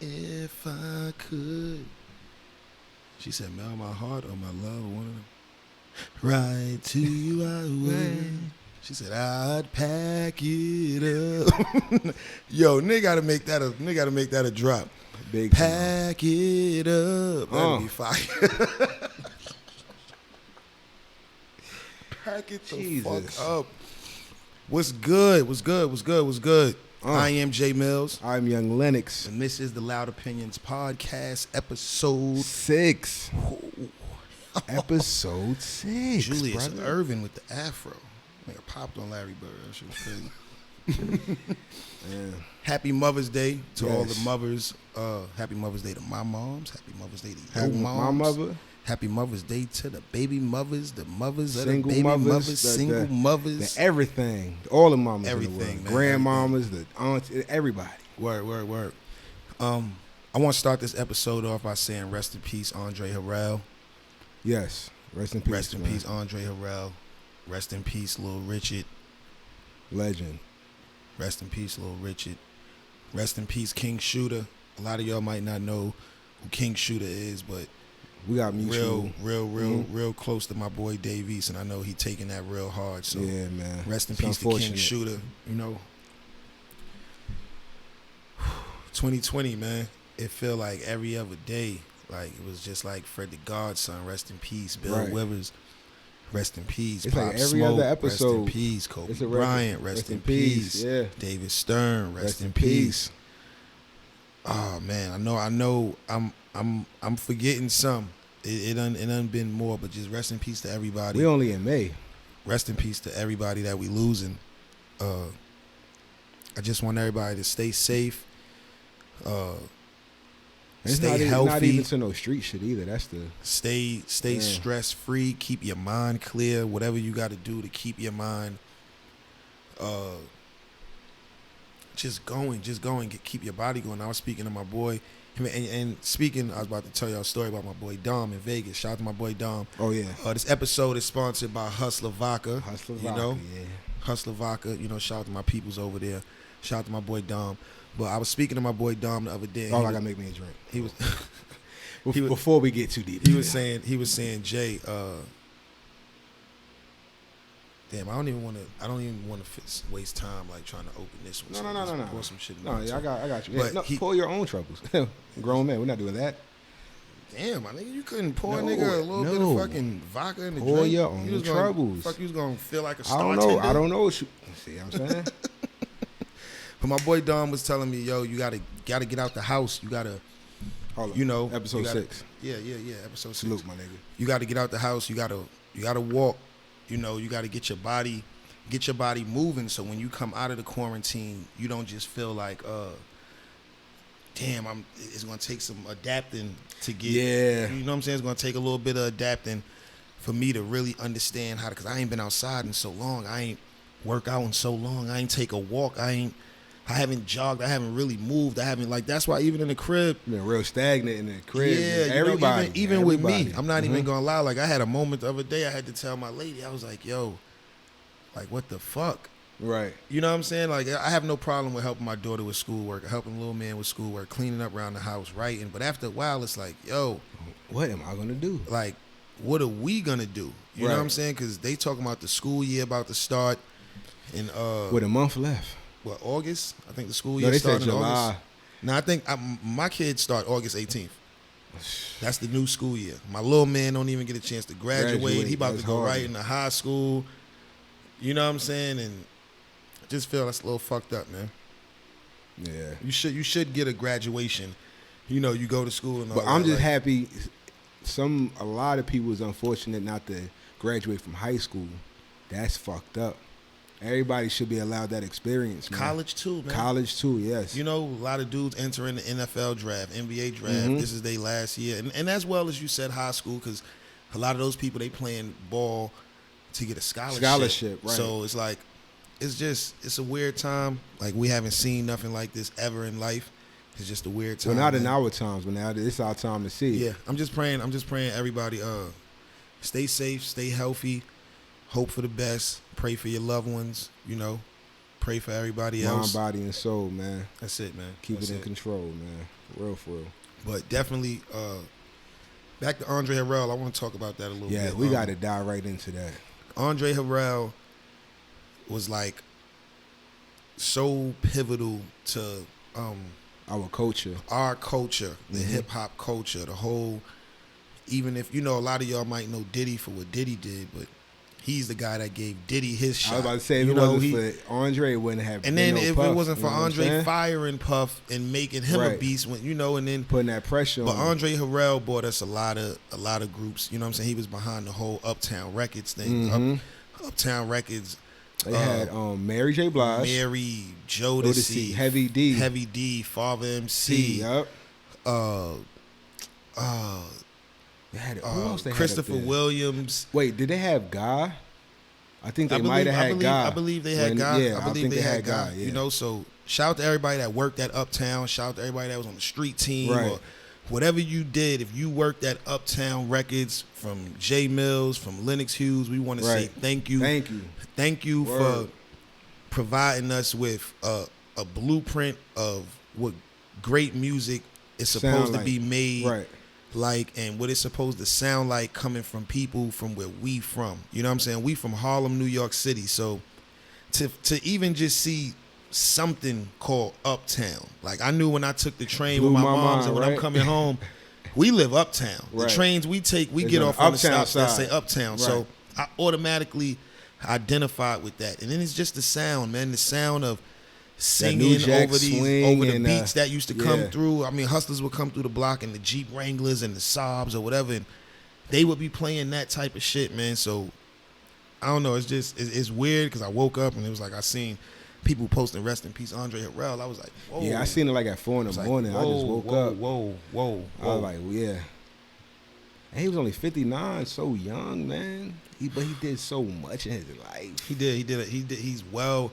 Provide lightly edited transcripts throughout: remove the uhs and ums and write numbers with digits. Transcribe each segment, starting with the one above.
If I could. She said, mail my heart or my love, one of them. Right to you I would. She said, I'd pack it up. Yo, nigga gotta make that a drop. Big pack it up. That'd be fire. Pack it the fuck up. What's good? I am Jae Millz. I'm Young Lenox. And this is the Loud Opinions Podcast, episode 6. Episode 6. Julius brother. Irvin with the afro. Nigga popped on Larry Bird. That shit was crazy. Happy Mother's Day to all the mothers. Happy Mother's Day to my moms. Happy Mother's Day to your moms. My mother. Happy Mother's Day to the baby mothers, the mothers of the Single baby mothers, single mothers. The everything. All the mamas Everything, in the world. man, Grandmamas, the aunts, everybody. Word. I want to start this episode off by saying rest in peace, Andre Harrell. Yes. Rest in peace. Rest in peace, Andre Harrell. Rest in peace, Lil Richard. Legend. Rest in peace, Lil Richard. Rest in peace, King Shooter. A lot of y'all might not know who King Shooter is, but we got mutual. Real close to my boy Dave East, and I know he taking that real hard. So yeah, man. Rest in peace to King Shooter. You know, 2020, man. It feel like every other day, like it was just like Fred the Godson. Rest in peace, Bill Withers. Rest in peace. It's Pop like every Smoke, other episode. Rest in peace, Kobe Bryant. Rest in peace. Yeah. David Stern. Rest in peace. Oh man, I know. I'm forgetting some. It done been more, but just rest in peace to everybody. We only in May. Rest in peace to everybody that we losing. I just want everybody to stay safe. Stay healthy. Not even to no street shit either. That's the stay stress free. Keep your mind clear. Whatever you got to do to keep your mind. Just going. Keep your body going. I was speaking to my boy. And speaking, I was about to tell y'all a story about my boy Dom in Vegas. Shout out to my boy Dom. Oh, yeah. This episode is sponsored by Hustler Vodka. Yeah. Hustler Vodka. You know, shout out to my peoples over there. Shout out to my boy Dom. But I was speaking to my boy Dom the other day. Oh, I gotta make me a drink. He was before we get too deep. He was saying, Jay, damn, I don't even want to waste time like trying to open this one. No. Pour some shit. No, yeah, I got you. But pour your own troubles. Grown man, we're not doing that. Damn, my nigga, you couldn't pour a nigga a little bit of fucking vodka in the drink. Pour your own troubles. Fuck, you was gonna feel like a star. I don't know what you see. What I'm saying. But my boy Dom was telling me, yo, you gotta get out the house. You gotta, you know, episode 6. Yeah, episode 6. Salute, my nigga. You gotta get out the house. You gotta walk. You know, you gotta get your body moving. So when you come out of the quarantine, you don't just feel like, damn, it's gonna take some adapting to get. Yeah. You know what I'm saying? It's gonna take a little bit of adapting for me to really understand how to. Cause I ain't been outside in so long. I ain't work out in so long. I ain't take a walk. I haven't jogged. I haven't really moved. I haven't that's why even in the crib, been real stagnant in the crib. Yeah, everybody. Even with me, I'm not even gonna lie. Like I had a moment the other day. I had to tell my lady. I was like, yo, like what the fuck? Right. You know what I'm saying? Like I have no problem with helping my daughter with schoolwork, helping little man with schoolwork, cleaning up around the house, writing. But after a while, it's like, yo, what am I gonna do? Like, what are we gonna do? You know what I'm saying? Because they talking about the school year about to start. In with a month left. What, August? I think the school year started in July. August. No, I think my kids start August 18th. That's the new school year. My little man don't even get a chance to graduate. He about to go right into high school. You know what I'm saying? And I just feel that's a little fucked up, man. Yeah. You should get a graduation. You know, you go to school and all but that. I'm just happy. A lot of people is unfortunate not to graduate from high school. That's fucked up. Everybody should be allowed that experience, man. College too, man. College too, yes. You know, a lot of dudes entering the NFL draft, NBA draft. This is their last year. And as well as you said, high school, because a lot of those people, they playing ball to get a scholarship. Right. So it's like, it's a weird time. Like, we haven't seen nothing like this ever in life. It's just a weird time. Well, not in our times, but now it's our time to see. Yeah, I'm just praying everybody stay safe, stay healthy, hope for the best, pray for your loved ones, you know. Pray for everybody else. Mind, body, and soul, man. That's it, man. Keep it in control, man. For real. But definitely, back to Andre Harrell. I want to talk about that a little bit. Yeah, we got to dive right into that. Andre Harrell was like so pivotal to our culture, the hip hop culture, the whole. Even if a lot of y'all might know Diddy for what Diddy did, but he's the guy that gave Diddy his shot. I was about to say, if it wasn't for Andre, it wouldn't have. And then if Puff, it wasn't for Andre firing Puff and making him a beast, and then putting that pressure on. But Andre Harrell brought us a lot of groups. You know what I'm saying? He was behind the whole Uptown Records thing. Uptown Records. They had Mary J. Blige, Mary, Jodeci, Heavy D, Father MC. Yep. They had who else they Christopher had Williams. Wait, did they have Guy? I think they might have had Guy. I believe they had Guy. Yeah, I believe they had Guy. Yeah. So shout out to everybody that worked at Uptown. Shout out to everybody that was on the street team. Right. Or whatever you did, if you worked at Uptown Records, from Jae Millz, from Lenox Hughes, we want to say thank you. Thank you for providing us with a blueprint of what great music is supposed to be made. Right. And what it's supposed to sound like coming from people from where we from. You know what I'm saying? We from Harlem, New York City. So to even just see something called Uptown. Like, I knew when I took the train with my moms and when I'm coming home, we live Uptown. The trains we take, we get off on the stops that say Uptown. So I automatically identified with that. And then it's just the sound, man. The sound of singing over the beats that used to come through. I mean, hustlers would come through the block and the Jeep Wranglers and the Saabs or whatever, and they would be playing that type of shit, man. So I don't know. It's just it's weird because I woke up and it was like I seen people posting "Rest in Peace, Andre Harrell." I was like, whoa. Yeah, I seen it like at 4 in the morning. I just woke up. Whoa. I was like, yeah. And he was only 59, so young, man. But he did so much in his life. He did. He's well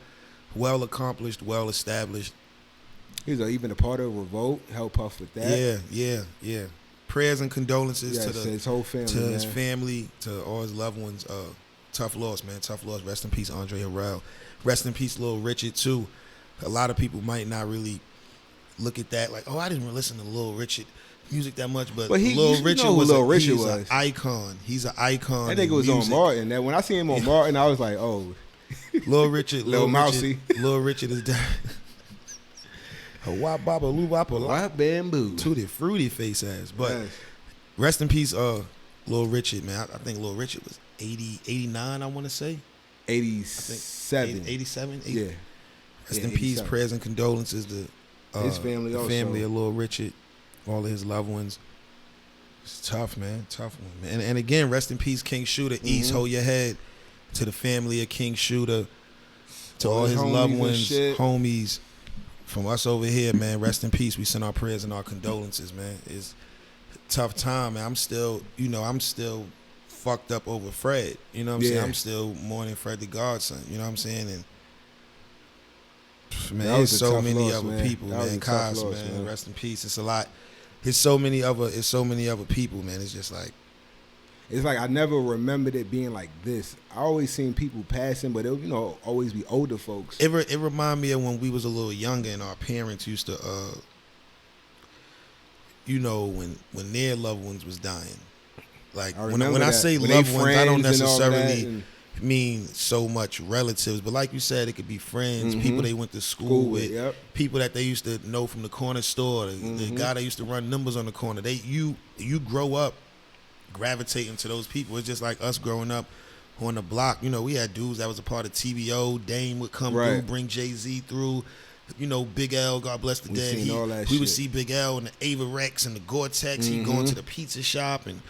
accomplished, well established. He's even a part of Revolt. Help Puff with that. Yeah. Prayers and condolences to his whole family, to his family, to all his loved ones. Tough loss, man. Tough loss. Rest in peace, Andre Harrell. Rest in peace, Lil Richard too. A lot of people might not really look at that like, oh, I didn't really listen to Lil Richard music that much, but Lil Richard was an icon. He's an icon. I think it was on Martin. That when I seen him on Martin, I was like, oh. Lil Richard, Lil Mousy. Lil Richard is down. Wop baba loo wop bamboo. Tutti fruity face ass. But rest in peace, Lil Richard, man. I think Lil Richard was 89, I want to say. 87. 87? Yeah. Rest in peace, prayers and condolences to his family also. The family of Lil Richard, all of his loved ones. It's tough, man. Tough one, man. And again, rest in peace, King Shooter. East, hold your head. To the family of King Shooter, to all his loved ones, homies, from us over here, man, rest in peace. We send our prayers and our condolences, man. It's a tough time, man. I'm still fucked up over Fred. You know what I'm saying? I'm still mourning Fred the Godson. You know what I'm saying? And man, there's so many other people, man. Cos, man, rest in peace. It's a lot. It's so many other people, man. It's just like. It's like I never remembered it being like this. I always seen people passing, but it would, always be older folks. It reminded me of when we was a little younger and our parents used to, when their loved ones was dying. Like when I say loved ones, I don't necessarily mean so much relatives, but like you said, it could be friends, people they went to school with, people that they used to know from the corner store, the guy that used to run numbers on the corner. You grow up gravitating to those people. It's just like us growing up on the block. We had dudes that was a part of TBO. Dame would come through, bring Jay-Z through. Big L, God bless the dead. We would see Big L in the Ava Rex and the Gore-Tex. He'd go into the pizza shop, and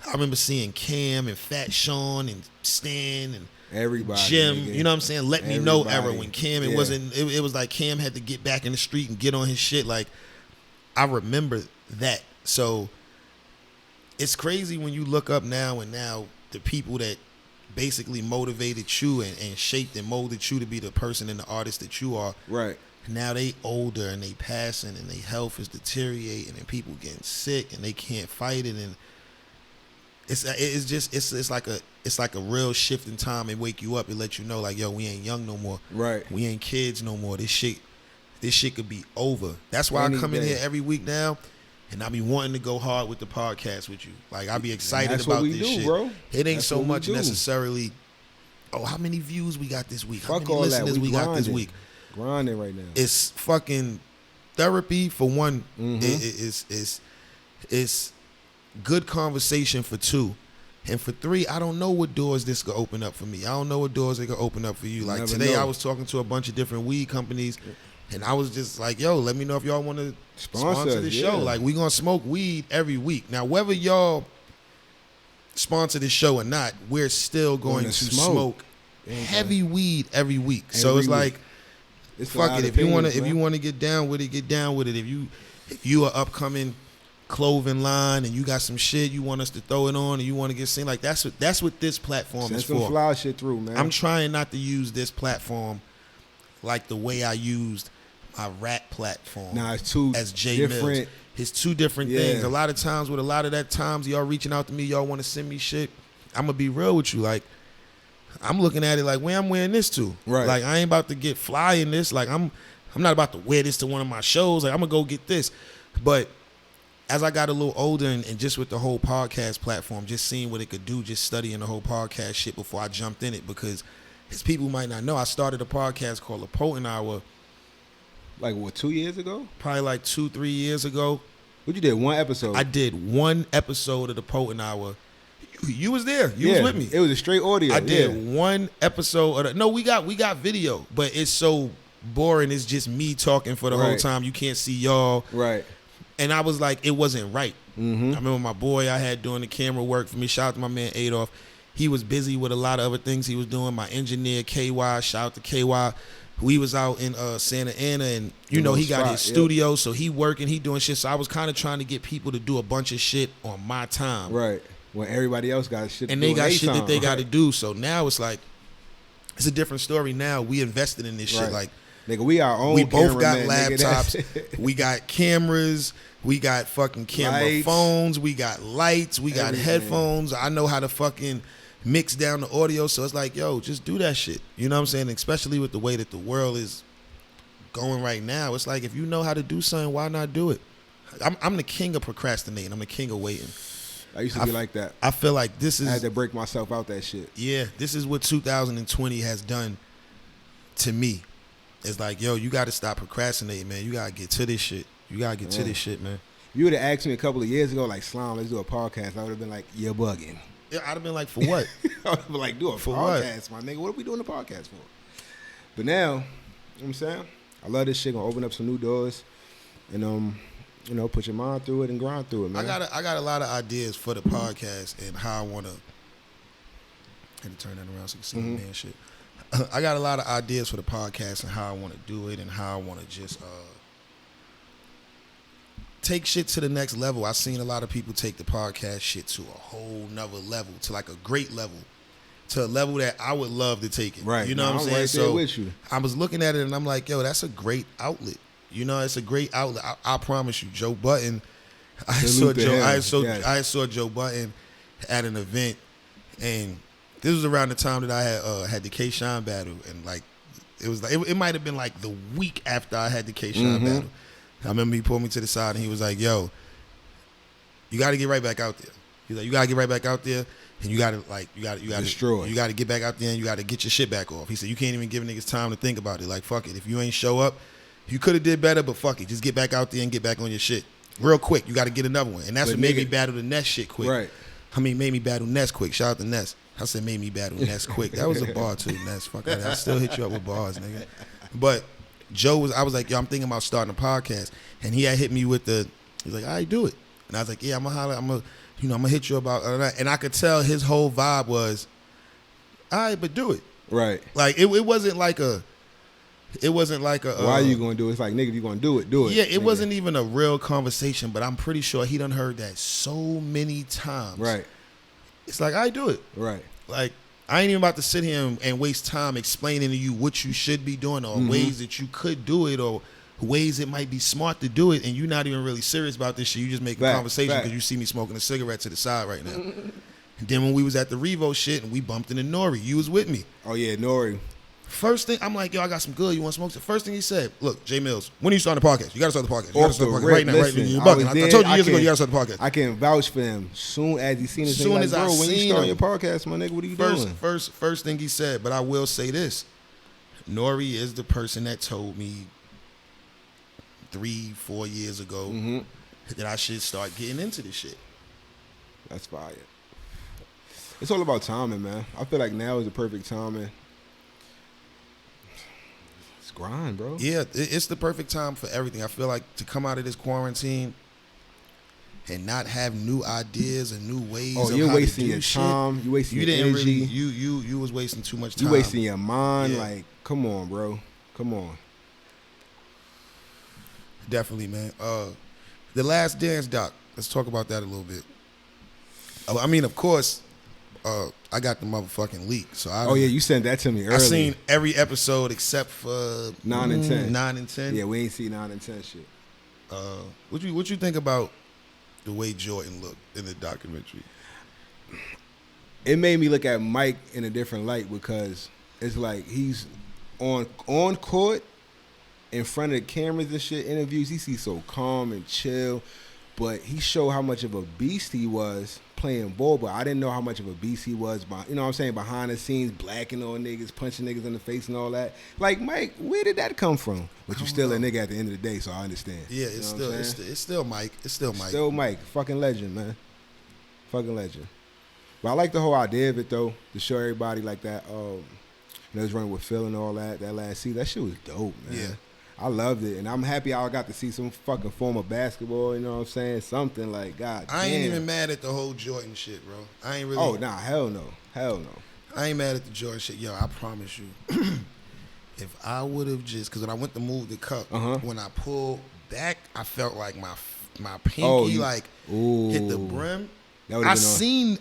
I remember seeing Cam and Fat Sean and Stan and everybody, Jim. You know what I'm saying? Let Me Know era when Cam. It wasn't. It was like Cam had to get back in the street and get on his shit. Like I remember that. So. It's crazy when you look up now the people that basically motivated you and shaped and molded you to be the person and the artist that you are. Right. Now they older and they passing and their health is deteriorating and people getting sick and they can't fight it. And it's like a real shift in time and wake you up and let you know like, yo, we ain't young no more. Right. We ain't kids no more. This shit could be over. That's why I come in here every week now, and I be wanting to go hard with the podcast with you. Like I be excited about this shit. Bro. It ain't so much necessarily. Oh, how many views we got this week? How many listeners we got this week? Grinding right now. It's fucking therapy for one. It's good conversation for two. And for three, I don't know what doors this could open up for me. I don't know what doors it could open up for you. Like today, I was talking to a bunch of different weed companies, and I was just like, yo, let me know if y'all want to sponsor the show. Like, we going to smoke weed every week. Now, whether y'all sponsor this show or not, we're still going to smoke heavy weed every week. So it's like, fuck it. If you want to get down with it, get down with it. If you are upcoming clothing line and you got some shit you want us to throw it on and you want to get seen, like that's what this platform is for. Send some flower shit through, man. I'm trying not to use this platform like the way I used my rap platform. Nah, it's two as Jae Millz. It's two different things. A lot of times with a lot of that times y'all reaching out to me, y'all want to send me shit. I'm gonna be real with you, like I'm looking at it like where I'm wearing this to. Right. Like I ain't about to get fly in this. Like I'm not about to wear this to one of my shows. Like I'm gonna go get this. But as I got a little older and just with the whole podcast platform, just seeing what it could do, just studying the whole podcast shit before I jumped in it, because as people might not know, I started a podcast called The Potent Hour. Like what, 2 years ago? Probably like 2-3 years ago. What you did, one episode? I did one episode of The Potent Hour. You was there. You was with me. It was a straight audio. I did one episode of no, we got video, but it's so boring. It's just me talking for the whole time. You can't see y'all. Right. And I was like, it wasn't right. I remember my boy I had doing the camera work for me. Shout out to my man Adolph. He was busy with a lot of other things he was doing. My engineer, KY, shout out to KY. We was out in Santa Ana, and you know he got his studio, so he working, he doing shit. So I was kind of trying to get people to do a bunch of shit on my time. Right. When everybody else got shit to and do they got shit time. that they got to do. So now it's like, it's a different story now. We invested in this shit. Like, nigga, we our own. We both got laptops. We got cameras. We got fucking camera phones. We got lights. We got headphones. I know how to fucking mix down the audio. So it's like, yo, just do that shit. You know what I'm saying? Especially with the way that the world is going right now. It's like, if you know how to do something, why not do it? I'm the king of procrastinating. I'm the king of waiting. I used to be like that. I feel like this is... I had to break myself out that shit. Yeah, this is what 2020 has done to me. It's like, yo, you got to stop procrastinating, man. You got to get to this shit. You got to get to this shit, man. If you would have asked me a couple of years ago, like, Slime, let's do a podcast, I would have been like, you're bugging. Yeah, I'd have been like, for what? I would have been like, do a podcast, my nigga. What are we doing a podcast for? But now, you know what I'm saying? I love this shit. Gonna open up some new doors. And, you know, put your mind through it and grind through it, man. I got a lot of ideas for the podcast and how I want to... Had to turn that around so you can see the man shit. I got a lot of ideas for the podcast and how I want to do it and how I want to just take shit to the next level. I've seen a lot of people take the podcast shit to a whole nother level, to like a great level, to a level that I would love to take it. Right. You know what I'm saying? Right there with you. I was looking at it and I'm like, yo, that's a great outlet. You know, it's a great outlet. I promise you, Joe Budden. I saw Joe Budden at an event, and this was around the time that I had the K-Shine battle, and like it was like it might have been like the week after I had the K-Shine battle. I remember he pulled me to the side and he was like, "Yo, you got to get right back out there." He's like, "You got to get right back out there, and you got to destroy. You got to get back out there, and you got to get your shit back off." He said, "You can't even give niggas time to think about it. Like, fuck it. If you ain't show up, you could have did better, but fuck it. Just get back out there and get back on your shit real quick. You got to get another one." And that's what made me battle the Ness shit quick. Right. I mean, made me battle Ness quick. Shout out to Ness. I said made me battle Ness quick. That was a bar too, Ness. Fuck that. I still hit you up with bars, nigga. But I was like, yo, I'm thinking about starting a podcast. And he had hit me with he was like, all right, do it. And I was like, yeah, I'm gonna hit you about that. And I could tell his whole vibe was, all right, but do it. Right. Like it wasn't like a why are you gonna do it? It's like, nigga, if you gonna do it, do it. Yeah, it wasn't even a real conversation, but I'm pretty sure he done heard that so many times. Right. It's like, I do it. Right. Like, I ain't even about to sit here and waste time explaining to you what you should be doing or ways that you could do it or ways it might be smart to do it, and you're not even really serious about this shit. You just make a conversation because you see me smoking a cigarette to the side right now. And then when we was at the Revo shit and we bumped into Nore, you was with me. Oh yeah, Nore. First thing, I'm like, yo, I got some good. You want to smoke? The first thing he said, look, Jae Millz, when are you starting the podcast? You got to start the podcast. You got to start the podcast right now. Listen, right? You're bugging. I told you years ago you got to start the podcast. I can vouch for him. Soon as he seen his name, like, bro, when you start your podcast, my nigga, what are you doing? First thing he said, but I will say this. Nore is the person that told me 3-4 years ago that I should start getting into this shit. That's fire. It's all about timing, man. I feel like now is the perfect timing. It's grind, bro. Yeah, it's the perfect time for everything. I feel like to come out of this quarantine and not have new ideas and new ways. Oh, you're wasting your time. You wasting your energy. You was wasting too much time. You wasting your mind. Yeah. Like, come on, bro. Come on. Definitely, man. The Last Dance doc. Let's talk about that a little bit. I mean, of course, I got the motherfucking leak. So you sent that to me earlier. I seen every episode except for 9 and 10. 9 and 10. Yeah, we ain't see 9 and 10 shit. What you think about the way Jordan looked in the documentary? It made me look at Mike in a different light because it's like he's on court in front of the cameras and shit, interviews. He seems so calm and chill, but he showed how much of a beast he was playing ball. But I didn't know how much of a beast he was, you know what I'm saying, behind the scenes, blacking on niggas, punching niggas in the face and all that. Like, Mike, where did that come from? But you still a nigga at the end of the day, so I understand. Yeah, it's still Mike. It's still Mike. Still Mike. Fucking legend, man. Fucking legend. But I like the whole idea of it, though, to show everybody like that. He was running with Phil and all that last season. That shit was dope, man. Yeah. I loved it, and I'm happy I got to see some fucking form of basketball, you know what I'm saying? Something like, God I ain't even mad at the whole Jordan shit, bro. I ain't really. Oh, nah, hell no. Hell no. I ain't mad at the Jordan shit. Yo, I promise you, if I would have just, because when I went to move the cup, when I pulled back, I felt like my pinky hit the brim. I seen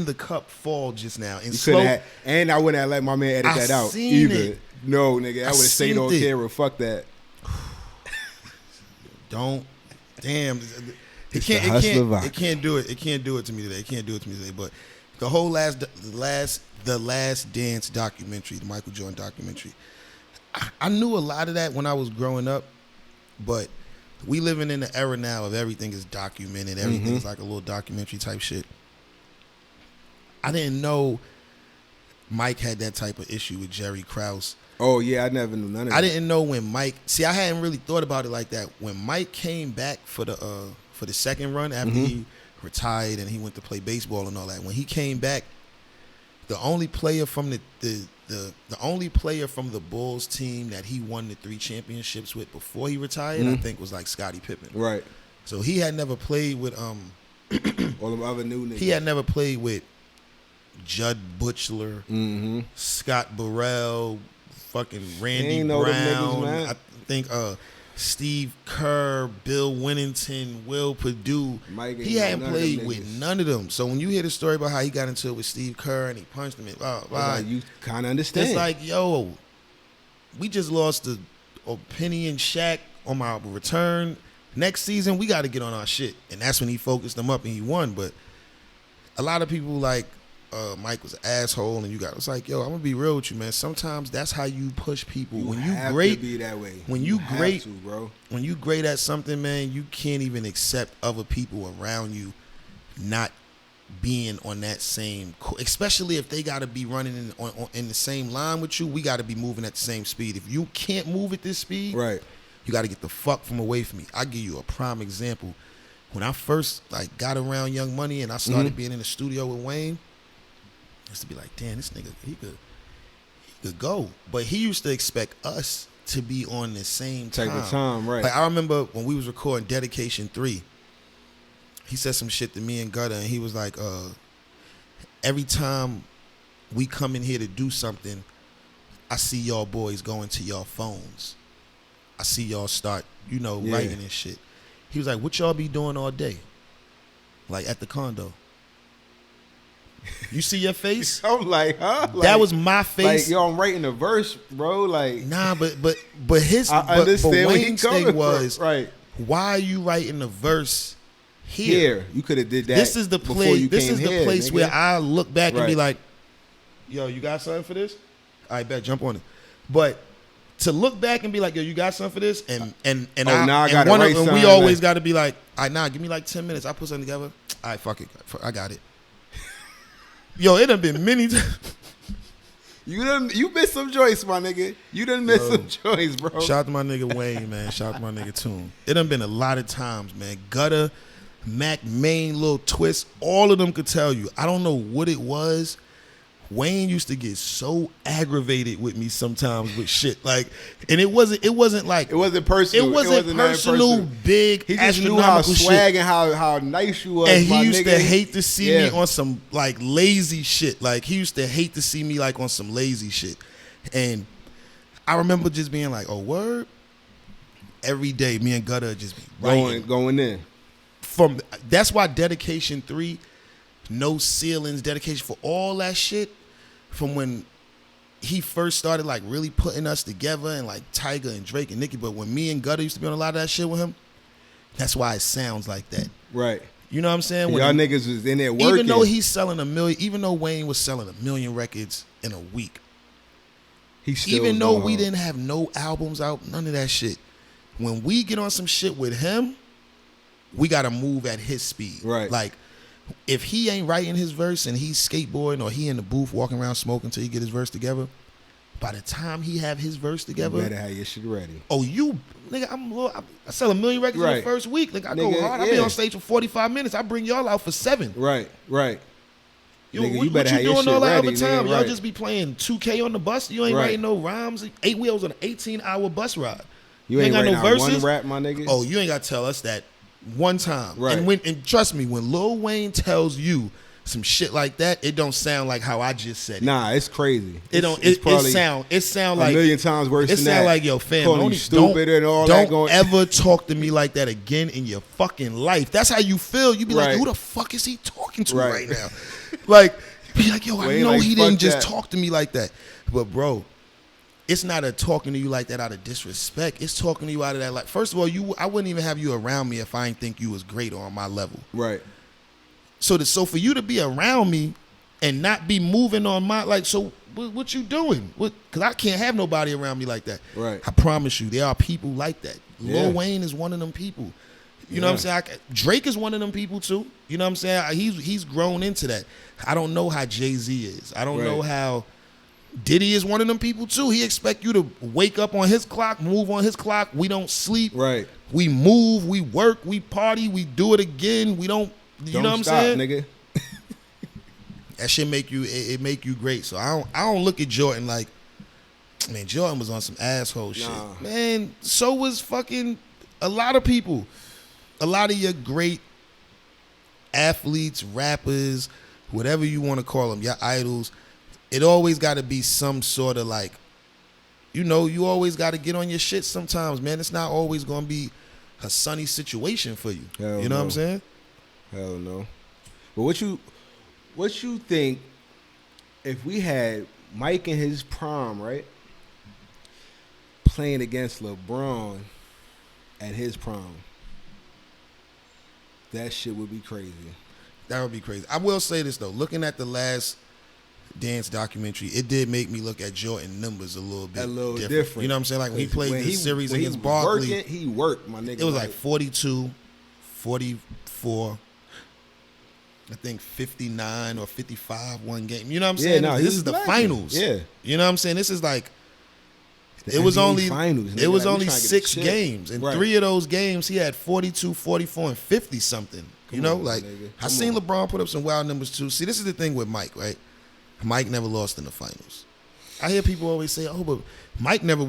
the cup fall just now. And and I wouldn't have let my man edit that out either. It. No, nigga, I would have stayed on camera. Fuck that. Don't. Damn. It can't do it. It can't do it to me today. It can't do it to me today. But the whole the Last Dance documentary, the Micheal Jordan documentary, I knew a lot of that when I was growing up, but we living in the era now of everything is documented. Everything is like a little documentary type shit. I didn't know Mike had that type of issue with Jerry Krause. Oh, yeah, I never knew none of that. I didn't know when Mike... See, I hadn't really thought about it like that. When Mike came back for the second run after he retired and he went to play baseball and all that, when he came back, the only player from the Bulls team that he won the 3 championships with before he retired, I think, was like Scottie Pippen. Right. So he had never played with... all the other new niggas. He had never played with Judd Butchler, Scott Burrell, fucking Randy Brown, niggas, I think Steve Kerr, Bill Winnington, Will Perdue. He hadn't played with none of them. So when you hear the story about how he got into it with Steve Kerr and he punched him, you kind of understand. It's like, yo, we just lost the Penny and Shaq on my return. Next season, we got to get on our shit. And that's when he focused them up and he won. But a lot of people like, Mike was an asshole, and it's like, yo, I'm gonna be real with you, man. Sometimes that's how you push people. When you great, to be that way. When you great, bro. When you great at something, man, you can't even accept other people around you not being on that same. Especially if they got to be running in the same line with you. We got to be moving at the same speed. If you can't move at this speed, right, you got to get the fuck from away from me. I'll give you a prime example. When I first got around Young Money and I started being in the studio with Wayne. Used to be like, damn, this nigga, he could go. But he used to expect us to be on the same time. Take the time, right. Like, I remember when we was recording Dedication 3, he said some shit to me and Gutter, and he was like, every time we come in here to do something, I see y'all boys going to y'all phones. I see y'all start, writing and shit. He was like, what y'all be doing all day? Like, at the condo. You see your face? I'm like, huh? That was my face. Like, yo, I'm writing a verse, bro. Like, nah, but his I understand but Wayne's thing was, right. Why are you writing a verse here. You could have did that. This is the place. This is the place nigga. where I look back and be Right. like, "Yo, you got something for this? I bet jump on it." But to look back and be like, "Yo, you got something for this?" And now I gotta one write of, and we something, always like- got to be like, "All right, nah, give me like 10 minutes. I put something together. All right, fuck it, I got it." Yo, it done been many times. You missed some joints, my nigga. You done missed some joints, bro. Shout out to my nigga Wayne, man. Shout out to my nigga Toon. It done been a lot of times, man. Gutter, Mac, Main, Lil Twist, all of them could tell you. I don't know what it was. Wayne used to get so aggravated with me sometimes with shit. Like, and it wasn't like It wasn't personal. it wasn't nothing personal, big, He just knew how astronomical swag shit. and how nice you was, And my he used nigga. to hate to see me Yeah. on some like lazy shit. Like he used to hate to see me like on some lazy shit. And I remember just being like, "Oh, word." Every day, me and Gutter would just be writing. going in. That's why Dedication 3, No Ceilings, Dedication for all that shit, from when he first started like really putting us together, and like Tyga and Drake and Nicki, but when me and Gutter used to be on a lot of that shit with him, that's why it sounds like that. Right. You know what I'm saying? Y'all niggas was in there working. Even though he's selling even though Wayne was selling 1 million records in a week, he still even was though going we hard. didn't have no albums out, none of that shit, when we get on some shit with him, we gotta move at his speed. Right. Like, if he ain't writing his verse and he's skateboarding or he in the booth walking around smoking until he get his verse together, by the time he have his verse together, You better have your shit ready. oh, nigga, I sell 1 million records in Right. the first week. Like, I Nigga, go hard. I be yeah. on stage for 45 minutes. I bring y'all out for 7. Right. Yo, Nigga, what, you better what have you your doing shit all that ready, other time? nigga, Y'all right. just be playing 2K on the bus. You ain't Right. writing no rhymes. 8 wheels on an 18-hour bus ride. You ain't got no writing out verses. one rap, my nigga. Oh, you ain't got to tell us that one time. Right. And trust me, when Lil Wayne tells you some shit like that, it don't sound like how I just said it. Nah, it's crazy. It don't. It's It probably sound a like million times worse it than that. sound like, yo, fam, Calling you stupid and all that don't going. ever talk to me like that again in your fucking life. That's how you feel. You be like, Right. who the fuck is he talking to Right. right now? Like, be like, yo, I Wayne know like, he fuck didn't just that. talk to me like that. But bro, it's not a talking to you like that out of disrespect. It's talking to you out of that, like, first of all, I wouldn't even have you around me if I didn't think you was great or on my level. Right. So for you to be around me and not be moving on my, like, so what you doing? Because I can't have nobody around me like that. Right. I promise you, there are people like that. Yeah. Lil Wayne is one of them people. You know what I'm saying? Drake is one of them people too. You know what I'm saying? He's grown into that. I don't know how Jay-Z is. I don't know how Diddy is one of them people too. He expect you to wake up on his clock, move on his clock. We don't sleep. Right. We move, we work, we party, we do it again. We don't, you know what I'm saying? Nigga. That shit make you, it make you great. So I don't look at Jordan like, man, Jordan was on some asshole shit. Nah. Man, so was fucking a lot of people. A lot of your great athletes, rappers, whatever you want to call them, your idols, it always got to be some sort of like, you know, you always got to get on your shit sometimes, man. It's not always going to be a sunny situation for you. Hell you know no. what I'm saying? Hell no. But what you think if we had Mike in his prime, right? Playing against LeBron at his prime. That shit would be crazy. That would be crazy. I will say this though, looking at the last Dance documentary, it did make me look at Jordan numbers a little bit different. You know what I'm saying? Like when he played the series against Barkley, he worked, my nigga. it was like 42, 44, I think 59 or 55 one game. You know what I'm saying? no, This is the finals. Yeah. You know what I'm saying? This is like The it was NBA only finals, nigga. it was Like, we only trying to get 6 the shit. games. And Right. 3 of those games he had 42, 44, and 50 something. You Come know, on, like nigga. I Come seen on. LeBron put up some wild numbers too. See, this is the thing with Mike, right? Mike never lost in the finals. I hear people always say, "Oh, but Mike never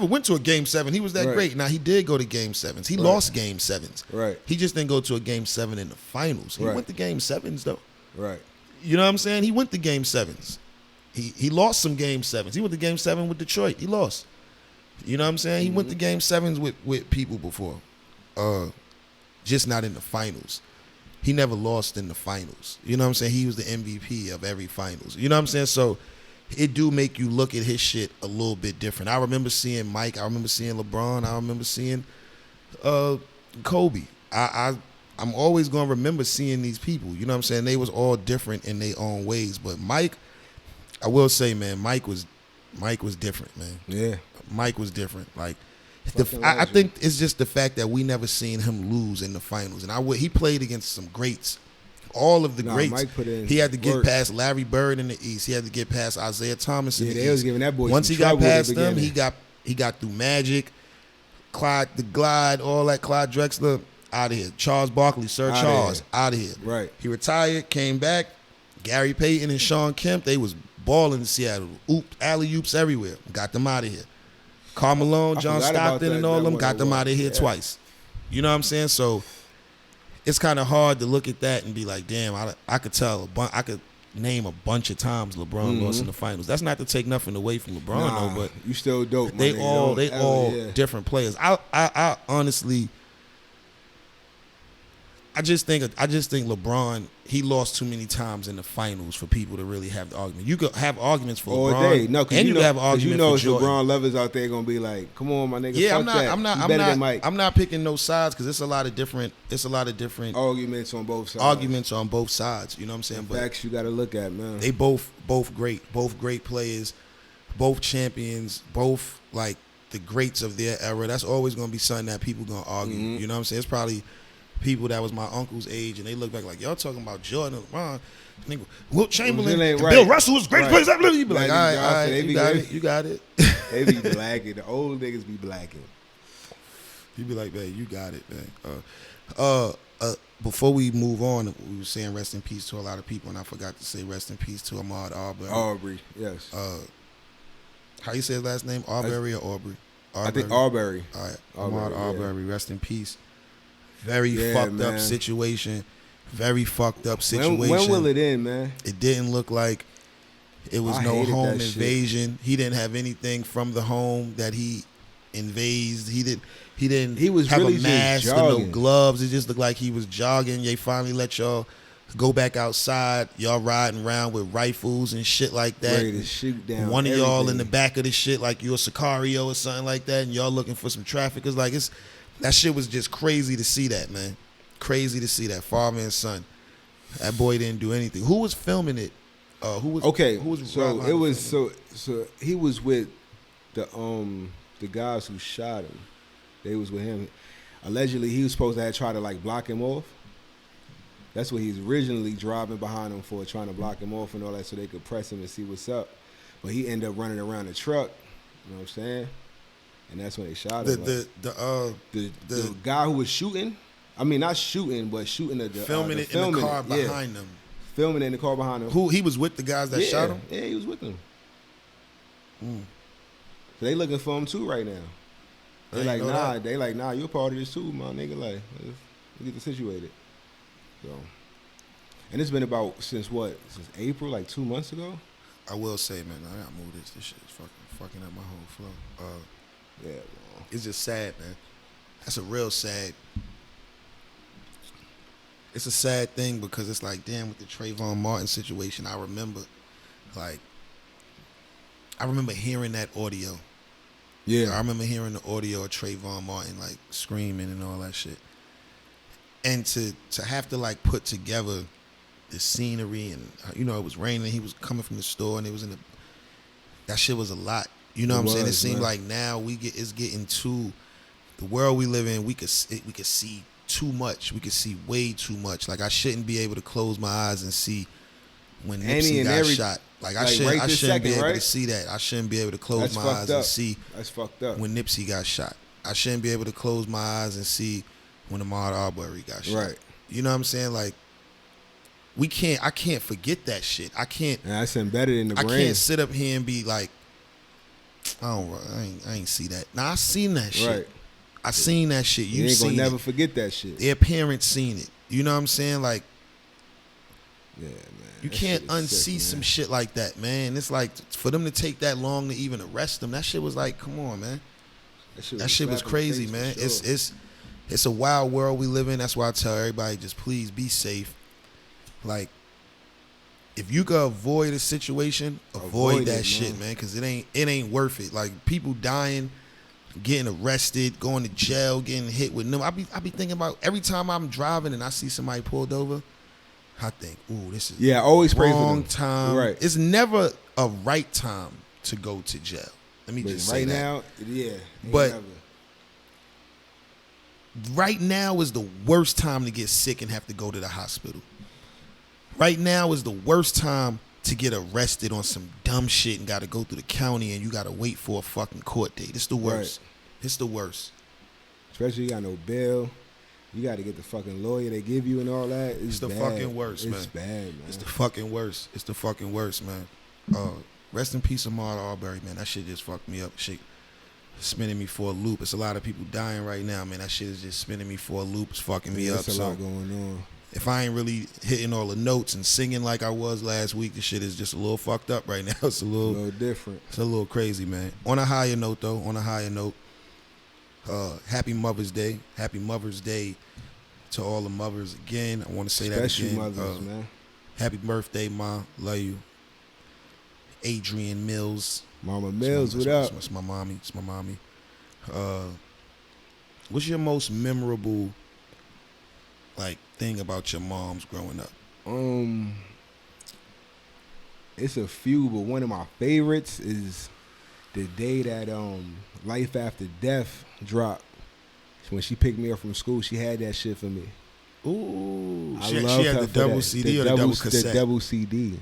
went to a game 7. He was that Right. great." Now he did go to game 7s. He Right. lost game 7s. Right. He just didn't go to a game 7 in the finals. He Right. went to game 7s though. Right. You know what I'm saying? He went to game 7s. He lost some game 7s. He went to game 7 with Detroit. He lost. You know what I'm saying? He went to game 7s with people before. Just not in the finals. He never lost in the finals. You know what I'm saying? He was the MVP of every finals. You know what I'm saying? So it do make you look at his shit a little bit different. I remember seeing Mike. I remember seeing LeBron. I remember seeing Kobe. I I'm always gonna remember seeing these people. You know what I'm saying? They was all different in their own ways. But Mike, I will say, man, Mike was different, man. Yeah. Mike was different. Like, I think it's just the fact that we never seen him lose in the finals. And he played against some greats. All of the greats. Mike put in he had to get work. past Larry Bird in the East. He had to get past Isaiah Thomas in the they East. was giving that boy Once some he got trouble at past the them, beginning. he got through Magic, Clyde the Glide, all that, Clyde Drexler, out of here. Charles Barkley, Sir Outta Charles, here. out of here. Right. He retired, came back. Gary Payton and Sean Kemp, they was balling in Seattle. Alley-oops everywhere. Got them out of here. Karl Malone, John forgot about Stockton, that- and all that them one got them award. out of here Yeah. twice. You know what I'm saying? So it's kind of hard to look at that and be like, damn, I could tell. I could name a bunch of times LeBron lost in the finals. That's not to take nothing away from LeBron, though, but you still dope. my they nigga. all Yeah. different players. I honestly, I just think LeBron, he lost too many times in the finals for people to really have the argument. You could have arguments for All LeBron, day. No, cause and you know, could have 'cause argument you know for it's Jordan. LeBron lovers out there gonna be like, come on, my nigga. Yeah, fuck that. You better than Mike. I'm not picking no sides because it's a lot of different Arguments on both sides. arguments on both sides. You know what I'm saying? But Facts you got to look at, man. they both great players, both champions, both like the greats of their era. That's always gonna be something that people gonna argue. You know what I'm saying? It's probably people that was my uncle's age and they look back like, y'all talking about Jordan and LeBron. Nigga, Wilt Chamberlain, and right. Bill Russell was great players ever. You be like, Magic all Johnson, right, they be you got it. They be blacking. The old niggas be blacking. You be like, man, you got it, man. Before we move on, we were saying rest in peace to a lot of people, and I forgot to say rest in peace to Ahmaud Arbery. Arbery, yes. How you say his last name? Arbery or Aubrey? I think Arbery. All right, Arbery, Ahmaud yeah. Arbery, rest in peace. Very Yeah, fucked up man. situation. Very fucked up situation. When will it end, man? It didn't look like it was I no hated home that shit. invasion. He didn't have anything from the home that he invades. He didn't He was have really a just mask or no jogging. gloves. It just looked like he was jogging. They finally let y'all go back outside. Y'all riding around with rifles and shit like that. Ready to shoot down One of y'all in the everything. back of the shit like you're a Sicario or something like that, and y'all looking for some traffickers. Like that shit was just crazy to see that, man. Crazy to see that. Father and son. That boy didn't do anything. Who was filming it? Who was Okay, Who was so behind it the was filming? so he was with the guys who shot him. They was with him. Allegedly, he was supposed to have tried to like block him off. That's what he's originally driving behind him for, trying to block him off and all that, so they could press him and see what's up. But he ended up running around the truck. You know what I'm saying? And that's when they shot him. The guy who was shooting. I mean, not shooting, but shooting the filming it in the car behind them. Filming it in the car behind him. Who he was with the guys that shot him? Yeah, he was with them. So they looking for him too right now. I They ain't like, know nah. that. They like, nah. You're a part of this too, my nigga. Like, let's get this situated. So, and it's been about since April, like 2 months ago. I will say, man, I gotta move this. This shit is fucking up my whole flow. Yeah, bro. It's just sad, man. That's a real sad. It's a sad thing because it's like, damn, with the Trayvon Martin situation, I remember hearing that audio. I Yeah, remember hearing the audio of Trayvon Martin like screaming and all that shit. And to have to like put together the scenery and it was raining, he was coming from the store and it was that shit was a lot. You know what I'm saying? It was, seemed man. like now it's getting to the world we live in, we could see too much. We could see way too much. Like I shouldn't be able to close my eyes and see when Nipsey got shot. Like I shouldn't right this be second, able right? to see that. I shouldn't be able to close That's my fucked eyes up. and see That's fucked up. when Nipsey got shot. I shouldn't be able to close my eyes and see when Ahmaud Arbery got shot. Right. You know what I'm saying? Like I can't forget that shit. I can't And that's embedded in the brain. can't sit up here and be like, I ain't see that. Nah, I seen that shit. Right. I seen that shit. You You ain't gonna seen never it. forget that shit. Their parents seen it. You know what I'm saying? Like Yeah, man. you That can't shit is unsee sick, some man. shit like that, man. It's like for them to take that long to even arrest them. That shit was like, come on, man. That shit was slap in the crazy, face man. for sure. It's a wild world we live in. That's why I tell everybody, just please be safe. Like, if you could avoid a situation, avoid that it, shit, man. man, because it ain't worth it. Like people dying getting arrested, going to jail, getting hit with them. I be thinking about every time I'm driving and I see somebody pulled over, I think, ooh, this is always pray for wrong them. time. Right. It's never a right time to go to jail. Let me just say right that. now, yeah. But never. right now is the worst time to get sick and have to go to the hospital. Right now is the worst time to get arrested on some dumb shit and got to go through the county and you got to wait for a fucking court date. It's the worst. Right. It's the worst. Especially you got no bail. You got to get the fucking lawyer they give you and all that. It's the bad. Fucking worst, man. It's bad, man. It's the fucking worst. It's the fucking worst, man. Rest in peace, Ahmaud Arbery, man. That shit just fucked me up. Shit spinning me for a loop. It's a lot of people dying right now, man. That shit is just spinning me for a loop. It's fucking me up. There's a lot going on. If I ain't really hitting all the notes and singing like I was last week, the shit is just a little fucked up right now. It's a little different. It's a little crazy, man. On a higher note, though, happy Mother's Day. Happy Mother's Day to all the mothers again. I want to say that again. Mothers, man. Happy birthday, Ma. Love you. Adrian Millz. Mama Millz, what up? It's my mommy. It's my mommy. What's your most memorable thing about your moms growing up? It's a few, but one of my favorites is the day that Life After Death dropped. When she picked me up from school, she had that shit for me. Ooh, I she loved had her the for double that. CD or the double cassette? The double CD.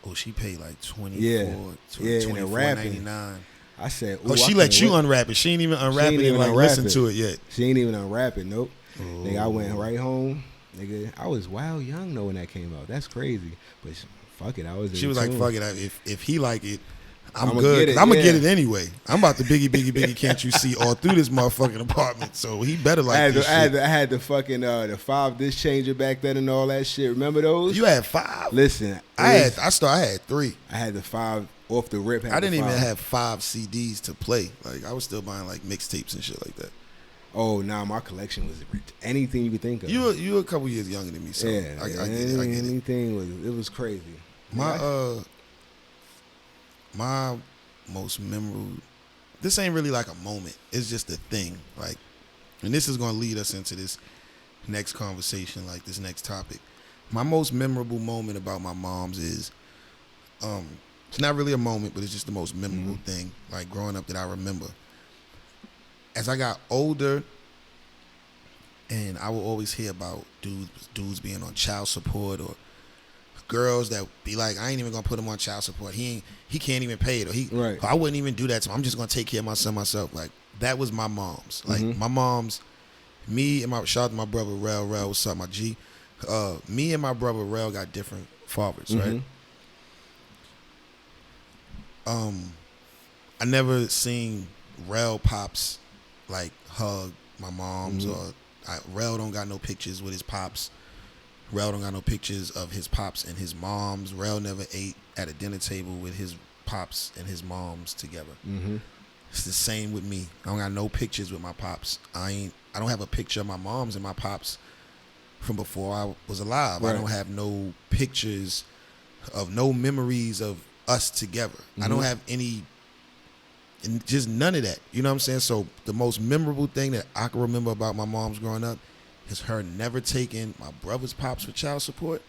Oh, she paid like $24, $24.99. I said, oh, she let you unwrap it. She ain't even unwrap it and listen to it yet. She ain't even unwrap it, nope. Oh. Nigga, I went right home. Nigga, I was wild young though when that came out. That's crazy. But fuck it, I was. She was like, fuck it. If he like it, I'm I'ma good. get it, I'm gonna yeah. get it anyway. I'm about to biggie. Can't you see all through this motherfucking apartment? So he better like this shit. I had the fucking the 5 disc changer back then and all that shit. Remember those? You had 5. Listen, I had 3. I had the 5 off the rip. I didn't even have 5 CDs to play. Like I was still buying like mixtapes and shit like that. Oh, nah, my collection was anything you could think of. You were a couple years younger than me, so yeah, I get anything it. It was crazy. My most memorable. This ain't really like a moment. It's just a thing. Like, and this is gonna lead us into this next conversation, like this next topic. My most memorable moment about my mom's is, it's not really a moment, but it's just the most memorable thing, like growing up that I remember. As I got older, and I would always hear about dudes being on child support or girls that be like, I ain't even gonna put him on child support. He can't even pay it, or I wouldn't even do that to him. I'm just gonna take care of my son myself. Like that was my mom's. Like my mom's, me and my shout out to my brother Rel. What's up, my G? Me and my brother Rel got different fathers, right? I never seen Rel pops like hug my mom's or Rel don't got no pictures with his pops. Rel don't got no pictures of his pops and his moms. Rel never ate at a dinner table with his pops and his moms together. It's the same with me. I don't got no pictures with my pops. I don't have a picture of my moms and my pops from before I was alive. I don't have no pictures of no memories of us together. I don't have any, and just none of that. You know what I'm saying? So the most memorable thing that I can remember about my mom's growing up is her never taking my brother's pops for child support,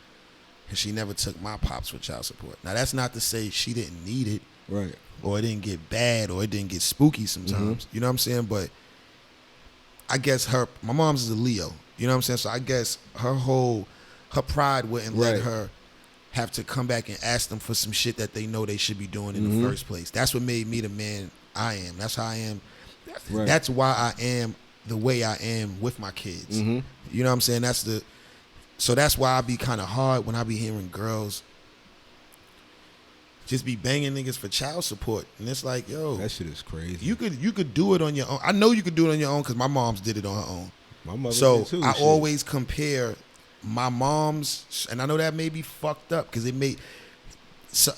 and she never took my pops for child support. Now that's not to say she didn't need it, right? Or it didn't get bad, or it didn't get spooky sometimes. You know what I'm saying? But I guess my mom's is a Leo. You know what I'm saying? So I guess her pride wouldn't let her have to come back and ask them for some shit that they know they should be doing in the first place. That's what made me the man I am. That's how I am. That's why I am the way I am with my kids. You know what I'm saying? So that's why I be kind of hard when I be hearing girls just be banging niggas for child support. And it's like, yo, that shit is crazy. You could do it on your own. I know you could do it on your own because my mom's did it on her own. My mother did too. I always compare my mom's, and I know that may be fucked up because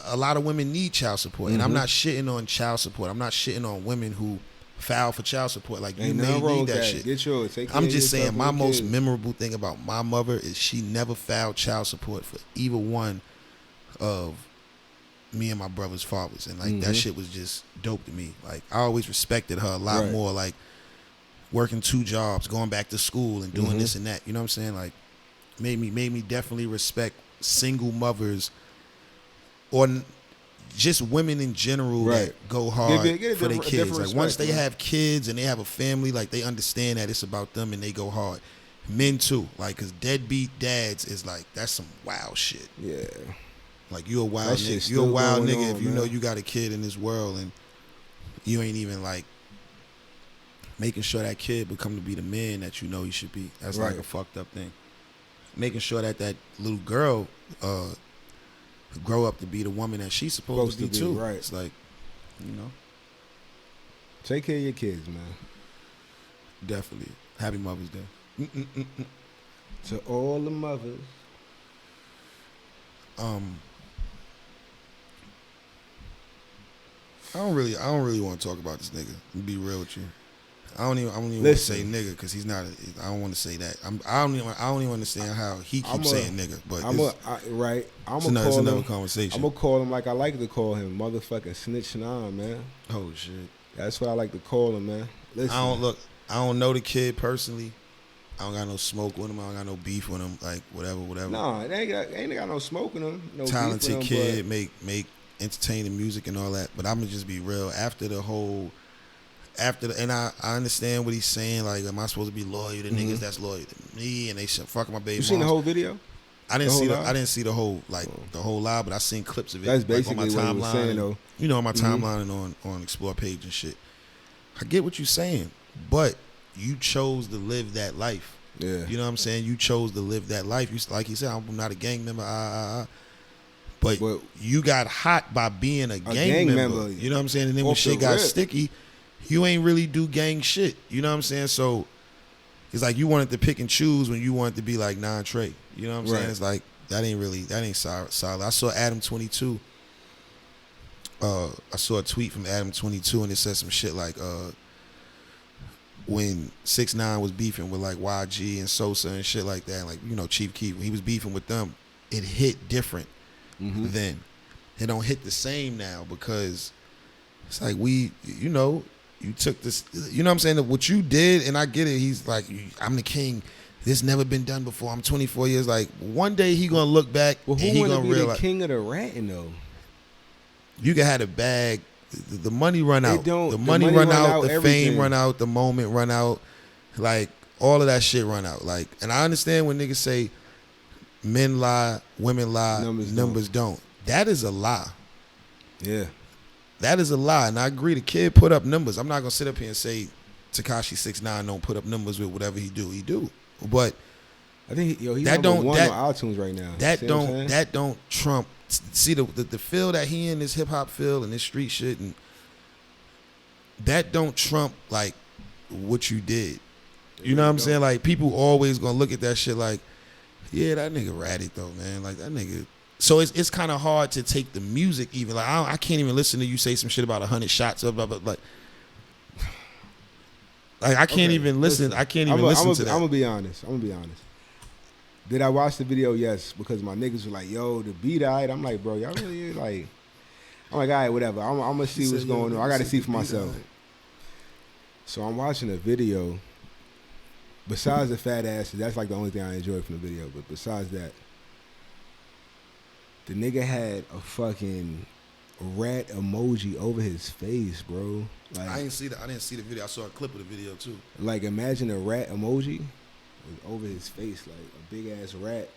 a lot of women need child support. And I'm not shitting on child support. I'm not shitting on women who file for child support. Like, you may need that shit. Get yours. I'm just saying my most memorable thing about my mother is she never filed child support for either one of me and my brother's fathers, and like that shit was just dope to me. Like I always respected her a lot more. Like working 2 jobs, going back to school, and doing this and that. You know what I'm saying? Like made me definitely respect single mothers or just women in general that go hard for their kids. Like once they have kids and they have a family, like they understand that it's about them and they go hard. Men too, like, cause deadbeat dads is like, that's some wild shit. Yeah. Like you a wild nigga. You a wild nigga if you know you got a kid in this world and you ain't even like making sure that kid become to be the man that you know he should be. That's like a fucked up thing. Making sure that that little girl grow up to be the woman that she's supposed to be too. Right. It's like, you know. Take care of your kids, man. Definitely. Happy Mother's Day. To all the mothers. I don't really want to talk about this nigga. To be real with you. I don't even want to say nigga because he's not. I don't want to say that. I don't even understand how he keeps saying nigga. But it's another conversation. I'm gonna call him like I like to call him, motherfucking snitching on, man. Oh shit. That's what I like to call him, man. Listen. I don't know the kid personally. I don't got no smoke with him. I don't got no beef with him. Like whatever. Nah, ain't got no smoke with him. No talented beef with him, kid, make entertaining music and all that. But I'm gonna just be real. And I understand what he's saying. Like, am I supposed to be loyal to niggas that's loyal to me? And they should fuck my baby. You seen the whole video? I didn't see the whole the whole live, but I seen clips of it. That's basically like, on my timeline. What he was saying, though. You know, on my timeline and on Explore page and shit. I get what you're saying, but you chose to live that life. Yeah. You know what I'm saying? You chose to live that life. You, like you said, I'm not a gang member. But you got hot by being a gang member. You know what I'm saying? And then when shit got sticky, you ain't really do gang shit. You know what I'm saying? So it's like you wanted to pick and choose when you wanted to be like non-Trey. You know what I'm saying? It's like that ain't solid. I saw Adam 22. I saw a tweet from Adam 22 and it said some shit like when 6ix9ine was beefing with like YG and Sosa and shit like that, like, you know, Chief Keef, when he was beefing with them, it hit different then. It don't hit the same now because it's like you know, you took this, you know what I'm saying? What you did, and I get it, he's like, I'm the king. This never been done before. I'm 24 years. Like, one day he gonna look back and he gonna realize. The king of the ratting, though? You can have the bag. The money run out. The money run out. The fame run out. The moment run out. Like, all of that shit run out. Like, and I understand when niggas say men lie, women lie, numbers don't. That is a lie. Yeah. That is a lie. And I agree, the kid put up numbers. I'm not going to sit up here and say Tekashi 6ix9ine don't put up numbers with whatever he do. He do. But I think he's number one on iTunes right now. That don't trump. See the feel that he in, this hip hop feel and this street shit, and that don't trump like what you did. You know what I'm saying? Like, people always gonna look at that shit like, yeah, that nigga ratted though, man. Like, that nigga. So it's kind of hard to take the music even. Like, I can't even listen to you say some shit about 100 shots of blah, blah, blah. Like, I can't even listen. I can't even listen to that. I'm gonna be honest. Did I watch the video? Yes, because my niggas were like, yo, the beat, alright. I'm like, bro, y'all really like, I'm like, all right, whatever. I'm gonna see what's going on. I gotta see for myself. So I'm watching the video. Besides the fat ass, that's like the only thing I enjoyed from the video. But besides that, the nigga had a fucking rat emoji over his face, bro. Like, I didn't see the video. I saw a clip of the video too. Like, imagine a rat emoji over his face, like a big ass rat.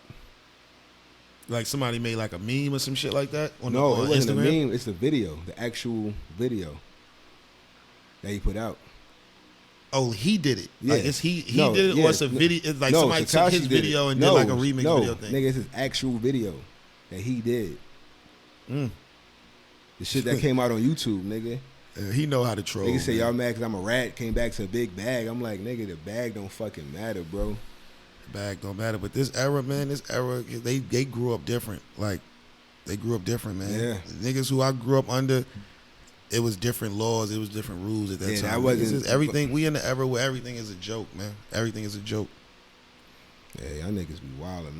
Like somebody made like a meme or some shit like that? On it wasn't Instagram? A meme. It's the video, the actual video that he put out. Oh, he did it. Yeah. Like, he did it, or it's a video? It's like somebody took his video and did like a remix video thing. Nigga, it's his actual video that he did. The shit that came out on YouTube, nigga. He know how to troll. Nigga say, y'all mad because I'm a rat, came back to a big bag. I'm like, nigga, the bag don't fucking matter, bro. The bag don't matter. But this era, man, they grew up different. Like, they grew up different, man. Yeah. The niggas who I grew up under, it was different laws, it was different rules at that time. That wasn't everything. We in the era where everything is a joke, man. Everything is a joke. Yeah, y'all niggas be wildin',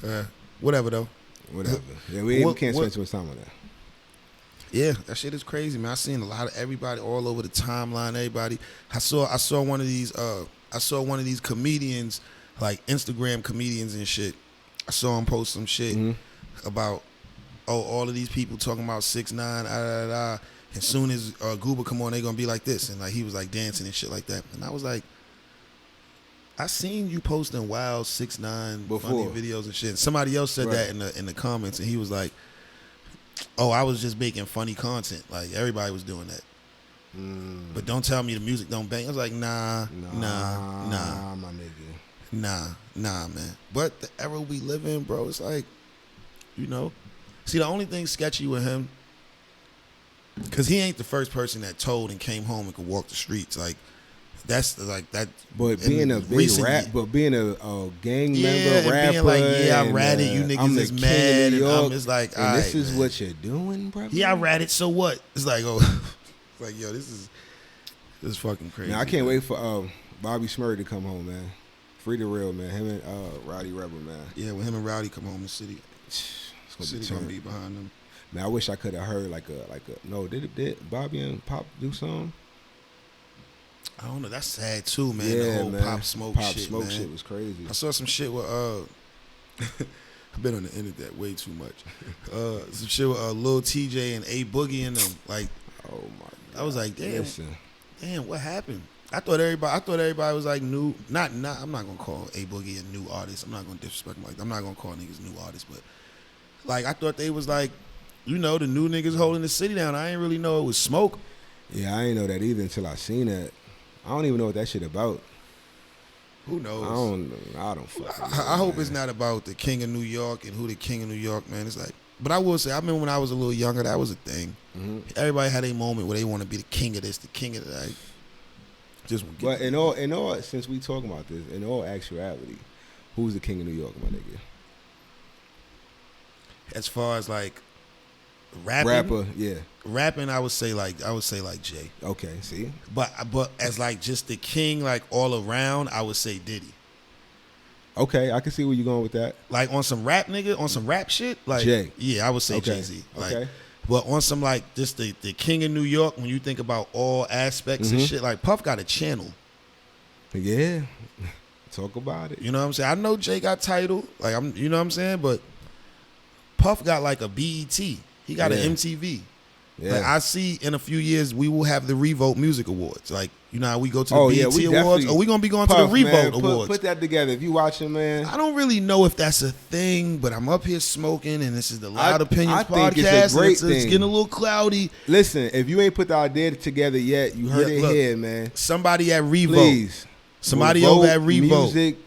man. Whatever though. Whatever. Yeah, we can't spend too much time on that. Yeah, that shit is crazy, man. I seen a lot of everybody all over the timeline. Everybody, I saw one of these comedians, like Instagram comedians and shit. I saw him post some shit about all of these people talking about 6ix9ine. As soon as Goober come on, they gonna be like this, and like he was like dancing and shit like that. And I was like, I seen you posting wild 6ix9ine funny videos and shit. Somebody else said that in the comments, and he was like, "Oh, I was just making funny content. Like everybody was doing that. But don't tell me the music don't bang." I was like, nah, my nigga, nah, man. But the era we live in, bro, it's like, you know, see, the only thing sketchy with him, because he ain't the first person that told and came home and could walk the streets. Like, that's like that. But being a big rap, but being a gang member, rapper, and being like, yeah, I ratted, you I'm niggas the is king mad, of New and I'm York, just like, and this is man. what you're doing, bro. Yeah, I ratted, so what? It's like, oh, it's like, yo, this is fucking crazy. Man, I can't wait for Bobby Smurdy to come home, man. Free the real, man. Him and Rowdy Rebel, man. Yeah, when him and Rowdy come home, the city gonna be behind them. Man, I wish I could have heard like a. No, did Bobby and Pop do something? I don't know. That's sad too, man. Yeah, the whole man. Pop Smoke shit was crazy. I saw some shit with I've been on the internet way too much. Some shit with Lil TJ and A Boogie and them. Like, oh my God. I was like, damn, what happened? I thought everybody was like new. Not. I'm not gonna call A Boogie a new artist. I'm not gonna disrespect him like that. I'm not gonna call niggas new artists, but like I thought they was like, you know, the new niggas holding the city down. I ain't really know it was Smoke. Yeah, I ain't know that either until I seen that. I don't even know what that shit about. Who knows? I don't fucking know, I hope man. it's not about the king of New York and who the king of New York, man. It's like, but I will say, I remember when I was a little younger, that was a thing. Mm-hmm. Everybody had a moment where they want to be the king of this, the king of that. Just but in all, since we talking about this, in all actuality, who's the king of New York, my nigga? As far as like rapper, yeah. Rapping, I would say like Jay. Okay, see. But as like just the king, like all around, I would say Diddy. Okay, I can see where you're going with that. Like on some rap on some rap shit, like Jay. Yeah, I would say okay. Jay-Z. Like, okay. But on some like just the king of New York, when you think about all aspects and shit, like Puff got a channel. Yeah. Talk about it. You know what I'm saying? I know Jay got title, like you know what I'm saying, but Puff got like a BET. He got an MTV. Yeah. Like I see in a few years we will have the Revolt Music Awards. Like, you know how we go to the BET Awards? Or we gonna be going Puff, to the Revolt man, Awards. Put that together. If you watching, man. I don't really know if that's a thing, but I'm up here smoking and this is the Loud Opinions podcast. It's getting a little cloudy. Listen, if you ain't put the idea together yet, you heard it here, man. Somebody at Revolt. Please. Somebody over at Revolt. Music.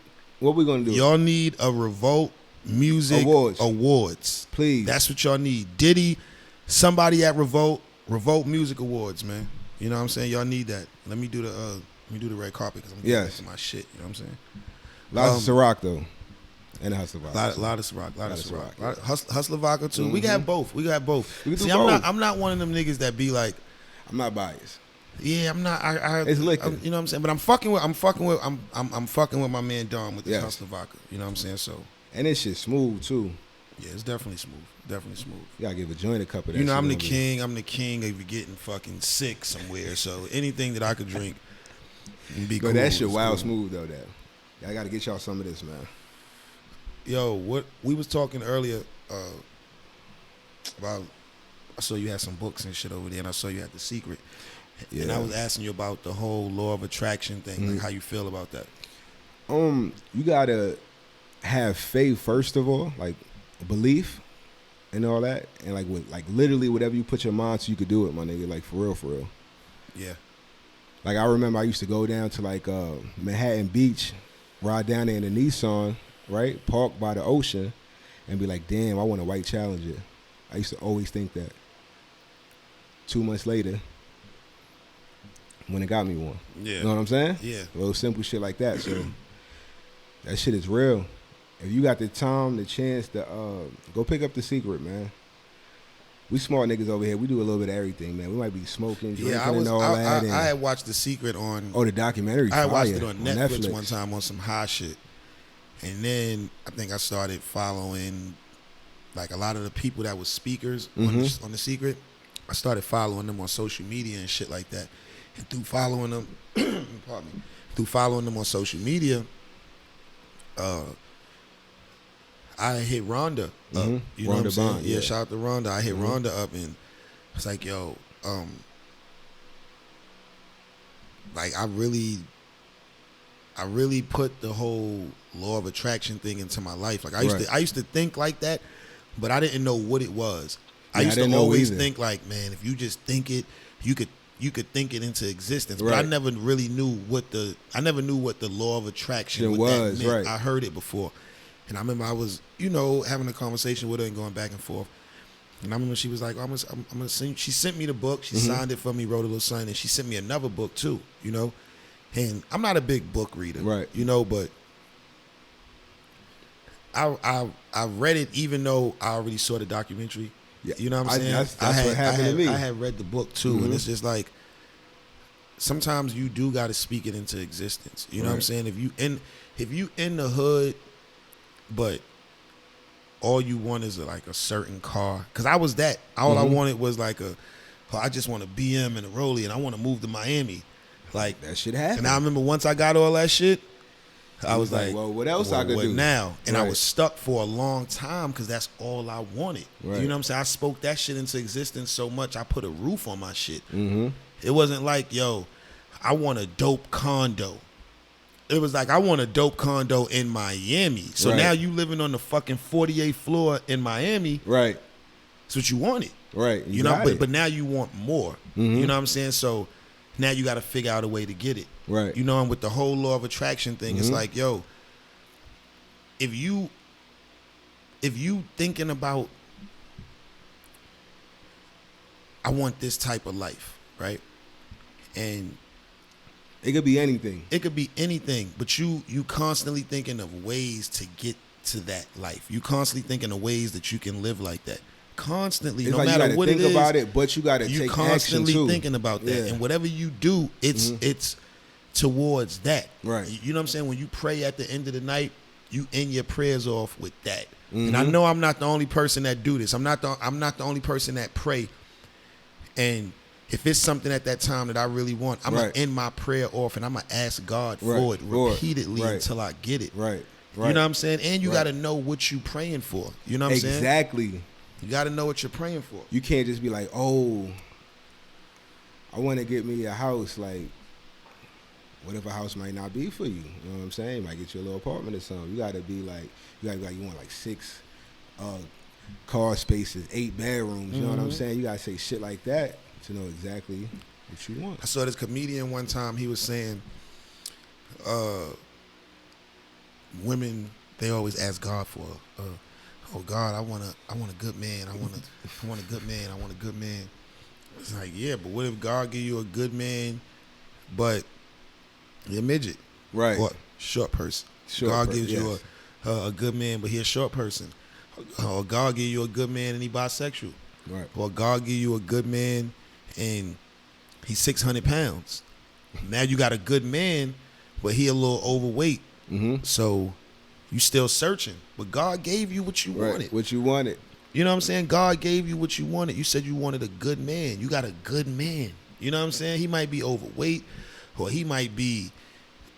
What we gonna do? Y'all need a Revolt Music Awards. Please. That's what y'all need. Diddy, somebody at Revolt Music Awards, man. You know what I'm saying? Y'all need that. Let me do the red carpet because I'm getting back to my shit. You know what I'm saying? Lots of Ciroc though, and Hustler Vodka. Lot of Ciroc. Hustler Vodka too. We can have both. We got both. We can See, do both. I'm not one of them niggas that be like, I'm not biased. Yeah, I'm not. It's liquor. You know what I'm saying? But I'm fucking with my man Dom with this Hustler Vodka. You know what I'm saying? So. And this shit smooth too. Yeah, it's definitely smooth. Definitely smooth. You gotta give a joint a cup of that. You know, shit I'm the king of getting fucking sick somewhere. So anything that I could drink and be cool. But that shit wild smooth though. That I gotta get y'all some of this, man. Yo, what we was talking earlier about. I saw you had some books and shit over there, and I saw you had The Secret. Yeah. And I was asking you about the whole law of attraction thing, like how you feel about that. You gotta have faith first of all, like belief and all that, and like literally whatever you put your mind to, you could do it, my nigga. Like for real. Yeah. Like I remember I used to go down to like Manhattan Beach, ride down there in a Nissan, right, park by the ocean, and be like, damn, I want a white Challenger. I used to always think that. 2 months later, when it got me one. Yeah. You know what I'm saying? Yeah. A little simple shit like that. So that shit is real. If you got the time, the chance to go pick up The Secret, man. We smart niggas over here. We do a little bit of everything, man. We might be smoking, drinking, and all that. I had watched The Secret on. Oh, the documentary. I had watched it on Netflix one time on some high shit, and then I think I started following like a lot of the people that was speakers on the Secret, I started following them on social media and shit like that. And through following them, pardon me, through following them on social media, I hit Rhonda up. You know Rhonda what I'm saying? Bond, Yeah, shout out to Rhonda. I hit Rhonda up and it's like, yo, like I really put the whole law of attraction thing into my life. Like I used to think like that, but I didn't know what it was. I used to always think like, man, if you just think it, you could think it into existence. But I never really knew what the law of attraction was. That meant. I heard it before. And I remember I was, having a conversation with her and going back and forth. And I remember she was like, I'm gonna send. She sent me the book. She signed it for me, wrote a little sign, and she sent me another book too. And I'm not a big book reader, right? But I read it even though I already saw the documentary. Yeah. You know what I'm saying? That's what happened to me. I had read the book too, and it's just like sometimes you do got to speak it into existence. You know what I'm saying? If you in the hood, but all you want is like a certain car. Because I was that. All I wanted was like I just want a BM and a Rollie, and I want to move to Miami. Like that shit happened. And I remember once I got all that shit, I was like, well, what else I could do now? And I was stuck for a long time because that's all I wanted. Right. You know what I'm saying? I spoke that shit into existence so much, I put a roof on my shit. It wasn't like, yo, I want a dope condo. It was like, I want a dope condo in Miami. So now you living on the fucking 48th floor in Miami. Right. That's what you wanted. Right. You know, but now you want more. You know what I'm saying? So now you got to figure out a way to get it. Right. And with the whole law of attraction thing, it's like, yo, if you thinking about, I want this type of life, right? And it could be anything. It could be anything, but you constantly thinking of ways to get to that life. You constantly thinking of ways that you can live like that. Constantly, it's no like matter what it is, think about it, but you got to take action too. You constantly thinking about that, and whatever you do, it's towards that. Right. You know what I'm saying? When you pray at the end of the night, you end your prayers off with that. And I know I'm not the only person that do this. I'm not the only person that pray. And if it's something at that time that I really want, I'm gonna end my prayer off, and I'm gonna ask God for it repeatedly until I get it. Right. You know what I'm saying? And you got to know what you praying for. You know what I'm saying? Exactly. You got to know what you're praying for. You can't just be like, oh, I want to get me a house. Like, what if a house might not be for you? You know what I'm saying? You might get you a little apartment or something. You got to be like, you want like 6 car spaces, 8 bedrooms. You know what I'm saying? You got to say shit like that to know exactly what you want. I saw this comedian one time. He was saying, women, they always ask God for oh God, I want a good man. I want a good man. I want a good man. It's like, yeah, but what if God give you a good man, but you're a midget? Right. Or short person. God gives you a good man, but he's a short person. Or God give you a good man and he bisexual. Right. Or God give you a good man and he's 600 pounds. Now you got a good man, but he a little overweight. So you still searching, but God gave you what you wanted. What you wanted. You know what I'm saying? God gave you what you wanted. You said you wanted a good man. You got a good man. You know what I'm saying? He might be overweight, or he might be,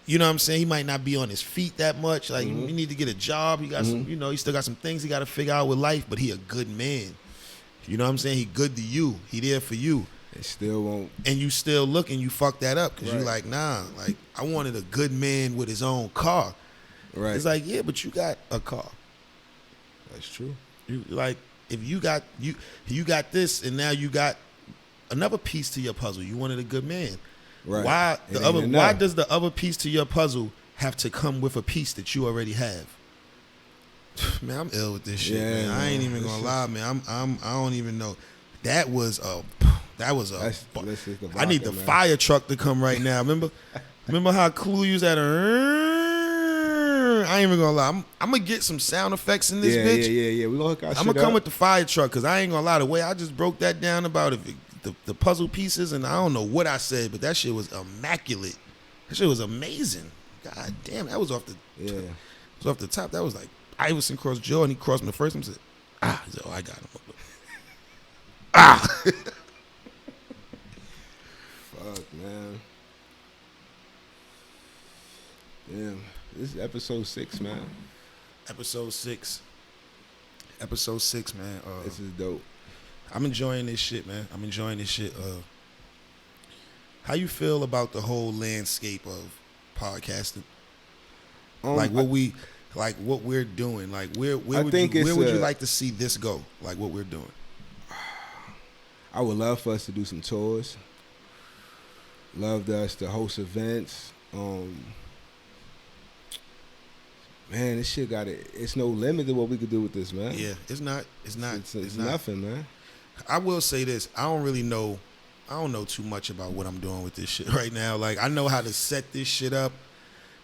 you know what I'm saying? He might not be on his feet that much. Like, you need to get a job. He got some, he still got some things he got to figure out with life, but he a good man. You know what I'm saying? He good to you. He there for you. It still won't. And you still looking, you fuck that up because you like, nah, like, I wanted a good man with his own car. Right. It's like, yeah, but you got a car. That's true. You like, if you got you got this, and now you got another piece to your puzzle. You wanted a good man. Right. Why does the other piece to your puzzle have to come with a piece that you already have? Man, I'm ill with this shit, man. I ain't even gonna lie, man. I don't even know. That was a. I need the fire truck to come right now. Remember how Clue used that? I ain't even gonna lie. I'm gonna get some sound effects in this bitch. Yeah. We gonna hook our shit I'm gonna come with the fire truck because I ain't gonna lie. The way I just broke that down about the puzzle pieces, and I don't know what I said, but that shit was immaculate. That shit was amazing. God damn, that was off the top. That was like Iverson crossed Jordan. He crossed me the first time. He's like, oh, I got him. Fuck, man. Damn. This is episode 6, man. Episode 6, man. This is dope. I'm enjoying this shit, man. How you feel about the whole landscape of podcasting? Like what we're doing. Like where would you like to see this go? Like what we're doing. I would love for us to do some tours. Loved us to host events. Man, this shit got it. It's no limit to what we could do with this, man. Yeah, it's not. It's nothing, man. I will say this. I don't know too much about what I'm doing with this shit right now. Like, I know how to set this shit up,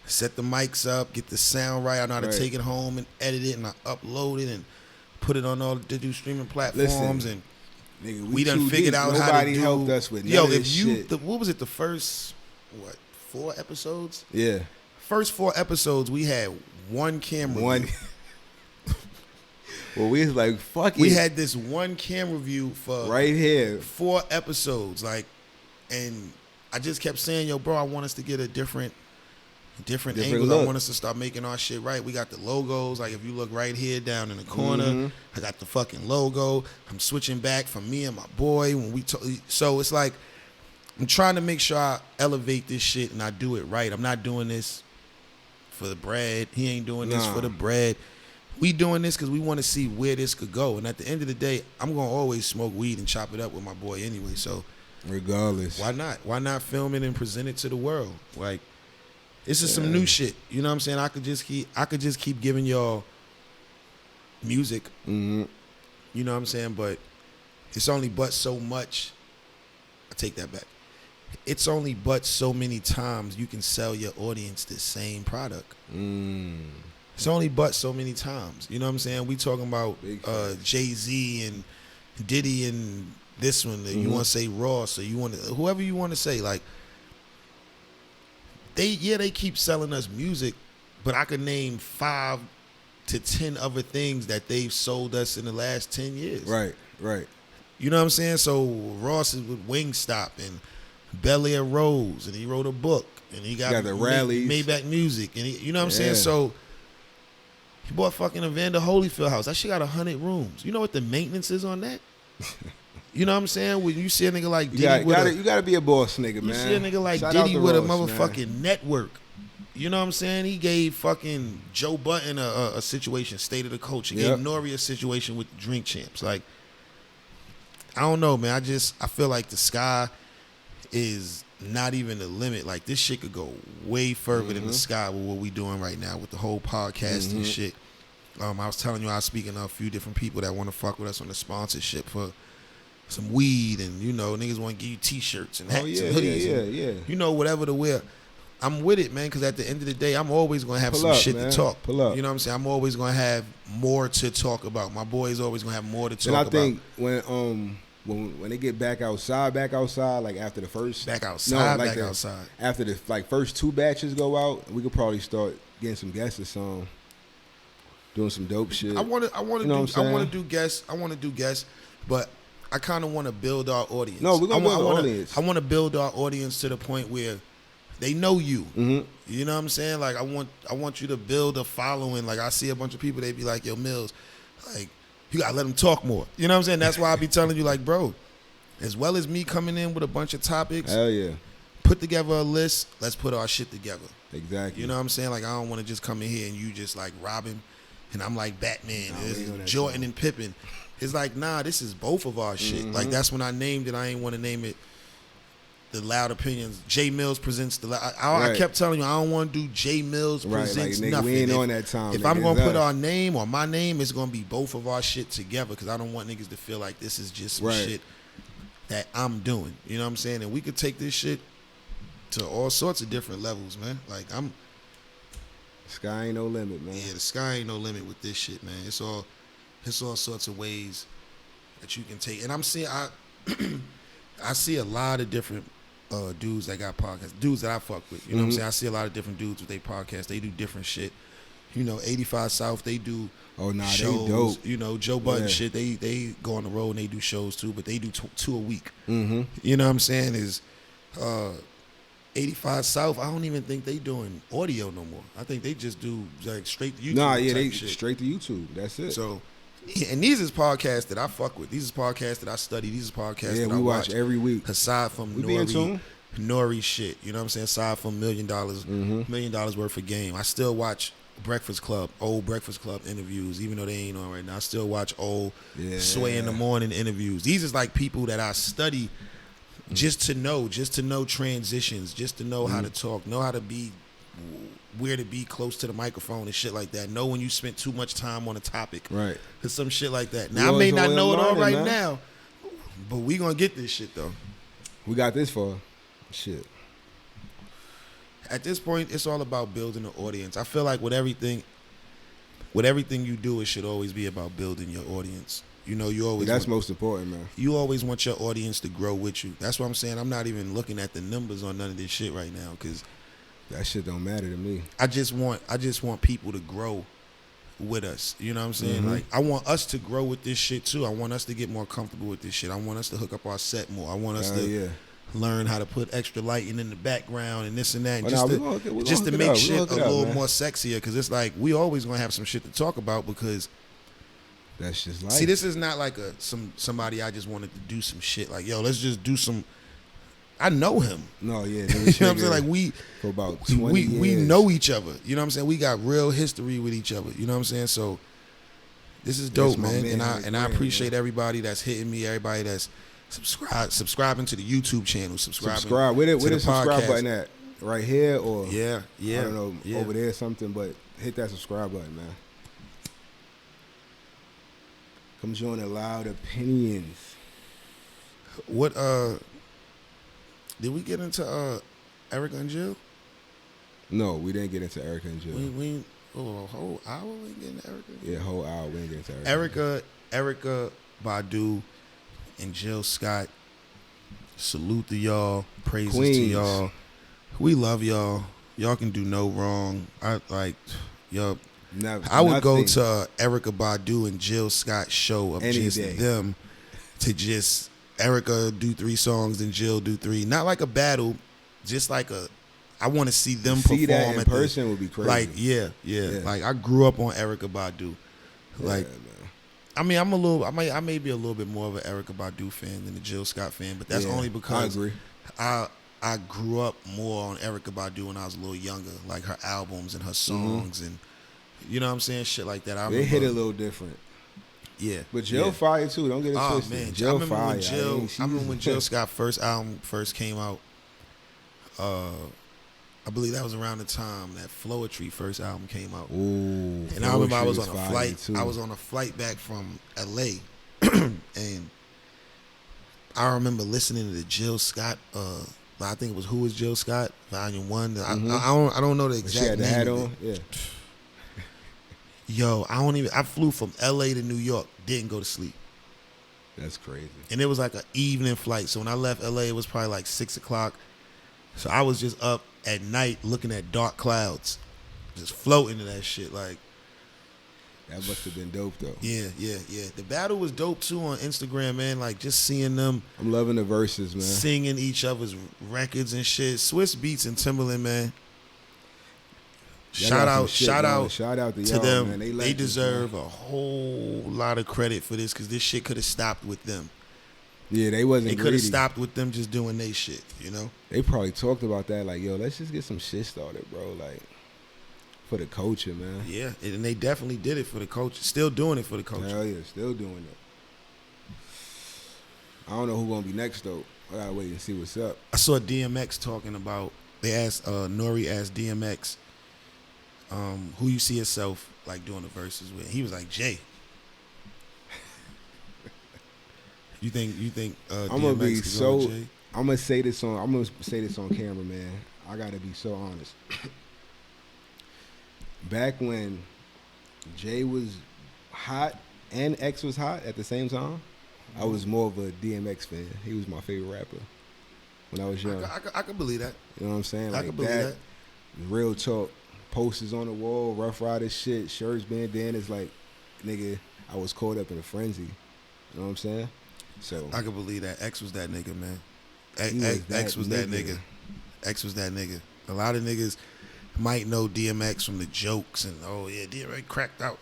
set the mics up, get the sound right. I know how to take it home and edit it, and I upload it and put it on all the digital streaming platforms. Listen, and nigga, we done figured out how to do. Nobody helped us with none of this shit. What was it? The first 4 episodes? Yeah. First 4 episodes, we had one camera. Well, we was like, fuck it. We had this one camera view for right here 4 episodes, like, and I just kept saying, yo, bro, I want us to get a different angle. Look. I want us to start making our shit right. We got the logos. Like, if you look right here down in the corner, I got the fucking logo. I'm switching back from me and my boy when we so it's like I'm trying to make sure I elevate this shit and I do it right. I'm not doing this for the bread. He ain't doing this for the bread. We doing this because we want to see where this could go. And at the end of the day, I'm going to always smoke weed and chop it up with my boy anyway. So regardless. Why not? Why not film it and present it to the world? Like, this is some new shit. You know what I'm saying? I could just keep giving y'all music. Mm-hmm. You know what I'm saying? But it's only but so much. I take that back. It's only but so many times you can sell your audience the same product. It's only but so many times. You know what I'm saying? We talking about Jay-Z and Diddy and this one. You want to say Ross or you want to, whoever you want to say. Like, they keep selling us music, but I could name 5 to 10 other things that they've sold us in the last 10 years. Right. You know what I'm saying? So Ross is with Wingstop and Bel Air Rose, and he wrote a book, and he got the rallies, Maybach Music, and you know what I'm saying? So he bought fucking Evander Holyfield house. That shit got 100 rooms. You know what the maintenance is on that? You know what I'm saying? When you see a nigga like Diddy you gotta be a boss nigga, man. You see a nigga like Diddy with a motherfucking network. You know what I'm saying? He gave fucking Joe Budden a situation, State of the Coach. He gave Nore a situation with the Drink Champs. Like, I don't know, man. I feel like the sky is not even the limit. Like, this shit could go way further than the sky with what we doing right now with the whole podcast and shit. I was telling you, I was speaking to a few different people that want to fuck with us on the sponsorship for some weed, and you know, niggas want to give you t-shirts and hats and hoodies. Yeah. You know, whatever to wear. I'm with it, man, because at the end of the day, I'm always going to have shit to talk. Pull up. You know what I'm saying? I'm always going to have more to talk about. My boy's always going to have more to talk about. And I think when they get back outside, like after the first outside. After the first 2 batches go out, we could probably start getting some guests or something, doing some dope shit. I want to do guests, but I kind of want to build our audience. No, we're gonna build our audience. I want to build our audience to the point where they know you. Mm-hmm. You know what I'm saying? Like, I want you to build a following. Like, I see a bunch of people, they be like, yo, Millz, like, you gotta let them talk more. You know what I'm saying? That's why I be telling you, like, bro, as well as me coming in with a bunch of topics, hell yeah, put together a list. Let's put our shit together. Exactly. You know what I'm saying? Like, I don't want to just come in here and you just like Robin, and I'm like Batman. This is Jordan and Pippen. It's like, nah, this is both of our shit. Like, that's when I named it. I ain't want to name it The Loud Opinions. Jae Millz presents the Loud. I kept telling you, I don't want to do Jae Millz presents like, nigga, nothing. We ain't on that time. If I'm going to put our name or my name, it's going to be both of our shit together, because I don't want niggas to feel like this is just some shit that I'm doing. You know what I'm saying? And we could take this shit to all sorts of different levels, man. Like, sky ain't no limit, man. Yeah, the sky ain't no limit with this shit, man. It's all sorts of ways that you can take. And I'm seeing, I see a lot of different dudes that got podcasts, dudes that I fuck with. You know what I'm saying? I see a lot of different dudes with their podcasts. They do different shit. You know, 85 South, they do shows. They dope. You know, Joe Budden shit, they go on the road and they do shows too, but they do two a week. Mm-hmm. You know what I'm saying? Is 85 South, I don't even think they doing audio no more. I think they just do like straight to YouTube. Nah, yeah, they shit. straight to YouTube. That's it. So, and these is podcasts that I fuck with. These is podcasts that I study. These is podcasts that I watch every week. Aside from Nore shit, you know what I'm saying? Aside from $1 million, $1 million worth of game. I still watch old Breakfast Club interviews, even though they ain't on right now. I still watch old Sway in the Morning interviews. These is like people that I study just to know transitions, just to know how to talk, know how to be, where to be close to the microphone and shit like that. Know when you spent too much time on a topic. Right. Or some shit like that. Now, I may not know it all right now, but we gonna get this shit though. We got this for shit. At this point, it's all about building an audience. I feel like with everything you do, it should always be about building your audience. You know, that's most important, man. You always want your audience to grow with you. That's what I'm saying. I'm not even looking at the numbers on none of this shit right now because that shit don't matter to me. I just want people to grow with us. You know what I'm saying? Like, I want us to grow with this shit too. I want us to get more comfortable with this shit. I want us to hook up our set more. I want us to learn how to put extra lighting in the background and this and that, and just to make shit a little more sexier. Because it's like we always gonna have some shit to talk about because that's just life. See, this is not like somebody I just wanted to do some shit like, yo, let's just do some. I know him. No, yeah, you know what I'm saying? Like for about 20 years. We know each other. You know what I'm saying? We got real history with each other. You know what I'm saying? So this is dope, man. And I appreciate everybody that's hitting me, everybody that's subscribing to the YouTube channel, subscribe. Where the subscribe button at? Right here or yeah. I don't know, over there or something, but hit that subscribe button, man. Come join the Loud Opinions. What did we get into Erica and Jill? No, we didn't get into Erica and Jill. We a whole hour we ain't getting into Erica? Yeah, whole hour we ain't getting into Erica. Erica Badu and Jill Scott. Salute to y'all. Praises to y'all. We love y'all. Y'all can do no wrong. I would go to Erica Badu and Jill Scott show of just them to just Erica do 3 songs and Jill do 3. Not like a battle, just like I want to see them perform that in person would be crazy. Like yeah. Like I grew up on Erica Badu. Like I mean, I may be a little bit more of an Erica Badu fan than a Jill Scott fan, but that's only because I grew up more on Erica Badu when I was a little younger, like her albums and her songs and you know what I'm saying, shit like that. They hit it a little different. Yeah, but Jill fire too. Don't get it twisted. Man, Jill I remember fire. I remember when Jill Scott's first album first came out. I believe that was around the time that Floetry first album came out. Ooh, and I remember I was on a flight. Too. I was on a flight back from LA, and I remember listening to the Jill Scott. I think it was Who Was Jill Scott, Volume 1. I don't know the exact she had the name hat of on. it. Yeah. Yo, I flew from LA to New York, didn't go to sleep. That's crazy. And it was like an evening flight. So when I left LA, it was probably like 6 o'clock. So I was just up at night looking at dark clouds, just floating to that shit. Like, that must have been dope though. Yeah. The battle was dope too on Instagram, man. Like just seeing them. I'm loving the verses, man. Singing each other's records and shit. Swiss Beats and Timberland, man. Shout out to them. Man. They deserve a whole lot of credit for this because this shit could have stopped with them. Yeah, they wasn't. It could have stopped with them just doing their shit, you know. They probably talked about that, like, yo, let's just get some shit started, bro. Like, for the culture, man. Yeah, and they definitely did it for the culture. Still doing it for the culture. Hell yeah, still doing it. I don't know who's gonna be next though. I gotta wait and see what's up. I saw DMX talking about. They asked Nore asked DMX, who you see yourself like doing the verses with. He was like Jay. You think I'm gonna be so. I'm gonna say this on camera, man. I gotta be so honest. Back when Jay was hot and X was hot at the same time, I was more of a DMX fan. He was my favorite rapper when I was young. I could believe that. You know what I'm saying? I could believe that. Real talk. posters on the wall, Rough Rider shit, shirts, bandanas. Like, nigga, I was caught up in a frenzy. You know what I'm saying? So I could believe that. X was that nigga, man. X was that nigga. X was that nigga. A lot of niggas might know DMX from the jokes and DMX cracked out.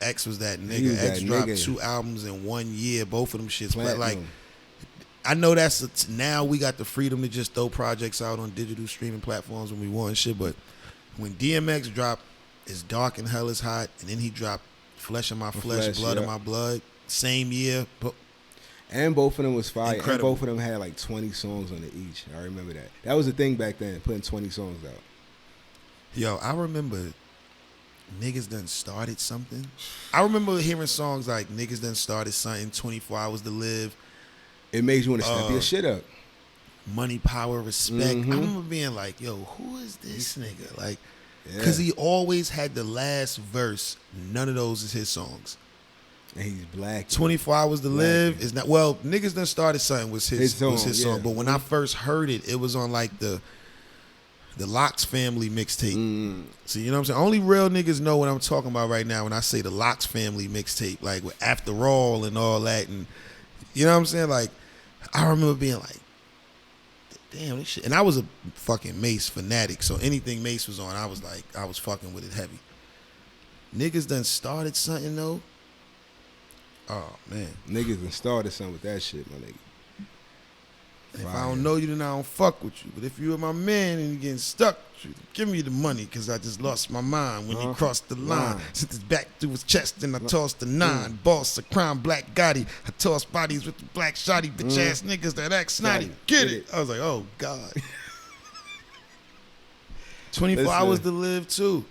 X was that nigga. X dropped 2 albums in 1 year. Both of them shits. Platinum. But like, I know now we got the freedom to just throw projects out on digital streaming platforms when we want and shit. But when DMX dropped It's Dark and Hell is Hot, and then he dropped Flesh of My Flesh, Blood of My Blood, same year. And both of them was fire. Incredible. And both of them had like 20 songs on it each. I remember that. That was the thing back then, putting 20 songs out. Yo, I remember niggas done started something. I remember hearing songs like Niggas done started something, 24 Hours to Live. It made you want to step your shit up. Money, Power, Respect. I remember being like, yo, who is this nigga? Like, because he always had the last verse. None of those is his songs. And he's black. 24 Hours to Live is not. Well, Niggas done started something was his song. But when I first heard it, it was on like the Locks Family mixtape. So you know what I'm saying? Only real niggas know what I'm talking about right now when I say the Locks Family mixtape, like with After All and all that, and you know what I'm saying? Like, I remember being like, damn, this shit. And I was a fucking Mace fanatic, so anything Mace was on, I was fucking with it heavy. Niggas done started something though. Oh man, niggas done started something with that shit, my nigga. If I don't know you, then I don't fuck with you. But if you are my man and you getting stuck, give me the money because I just lost my mind when he crossed the line. Sent his back through his chest and I tossed the 9. Boss of crime, Black Gotti. I tossed bodies with the black shotty, bitch ass niggas that act snotty. Get it. I was like, oh God. 24 Hours to Live too.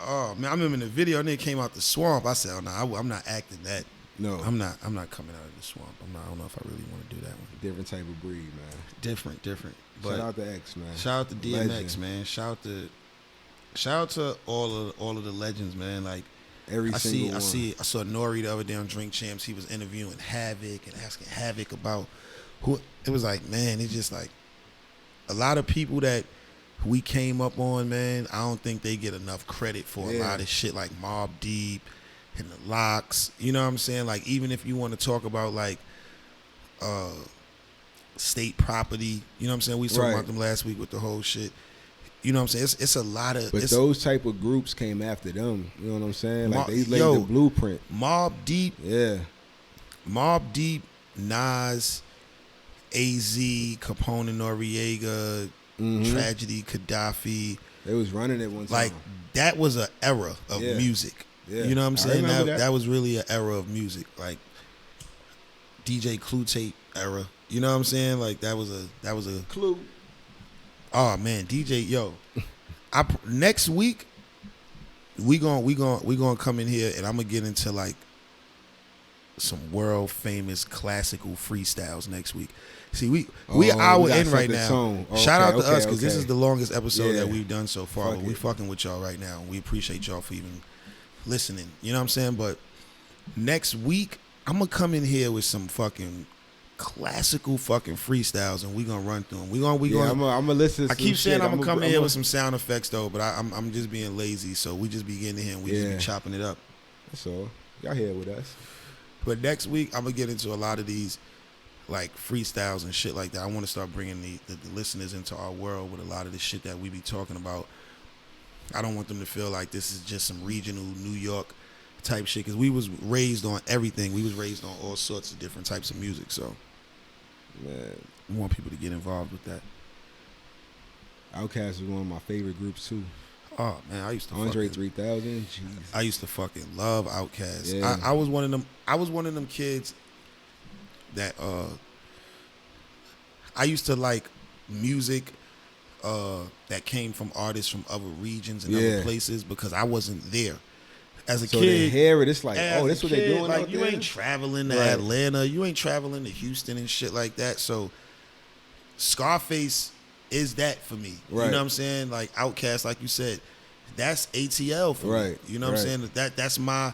Oh man, I remember in the video, nigga came out the swamp. I said, oh no, I'm not acting that. No, I'm not coming out of the swamp. I don't know if I really want to do that one. Different type of breed, man. Different. But shout out to X, man. Shout out to DMX, legend. Man. Shout out to all of the legends, man. Like I saw Nore the other day on Drink Champs. He was interviewing Havoc and asking Havoc about who. It was like, man, it's just like a lot of people that we came up on, man. I don't think they get enough credit for a lot of shit like Mobb Deep and the Locks, you know what I'm saying? Like, even if you want to talk about like state property, you know what I'm saying? We talked about them last week with the whole shit. You know what I'm saying? It's a lot of. But those type of groups came after them. You know what I'm saying? Like they laid the blueprint. Mobb Deep, Mobb Deep, Nas, AZ, Capone and Noriega, Tragedy, Gaddafi. They was running it one time. Like that was an era of music. Yeah. You know what I'm saying? That was really an era of music. Like DJ Clue Tape era. You know what I'm saying? Like that was a Clue. Oh man, DJ, yo. Next week we gonna come in here and I'm gonna get into like some world famous classical freestyles next week. See, we hour in right now. Shout out to us because this is the longest episode that we've done so far. But we fucking with y'all right now. We appreciate y'all for even listening. You know what I'm saying? But next week, I'm going to come in here with some fucking classical fucking freestyles and we going to run through them. I'm going to listen. I keep saying I'm going to come in here with some sound effects though, but I'm just being lazy. So we just be getting in here and we just be chopping it up. That's all. Y'all here with us. But next week, I'm going to get into a lot of these like freestyles and shit like that. I want to start bringing the listeners into our world with a lot of the shit that we be talking about. I don't want them to feel like this is just some regional New York type shit because we was raised on everything. We was raised on all sorts of different types of music. So, man, I want people to get involved with that. Outkast is one of my favorite groups too. Oh man, I used to Andre 3000. Jesus. I used to fucking love Outkast. Yeah. I was one of them. I was one of them kids that I used to like music that came from artists from other regions and other places because I wasn't there. As a kid, they hear it, it's like, oh, that's what they doing like, out you there? ain't traveling to Atlanta, you ain't traveling to Houston and shit like that. So Scarface is that for me. You know what I'm saying? Like Outkast, like you said, that's ATL for me. You know what I'm saying? That's my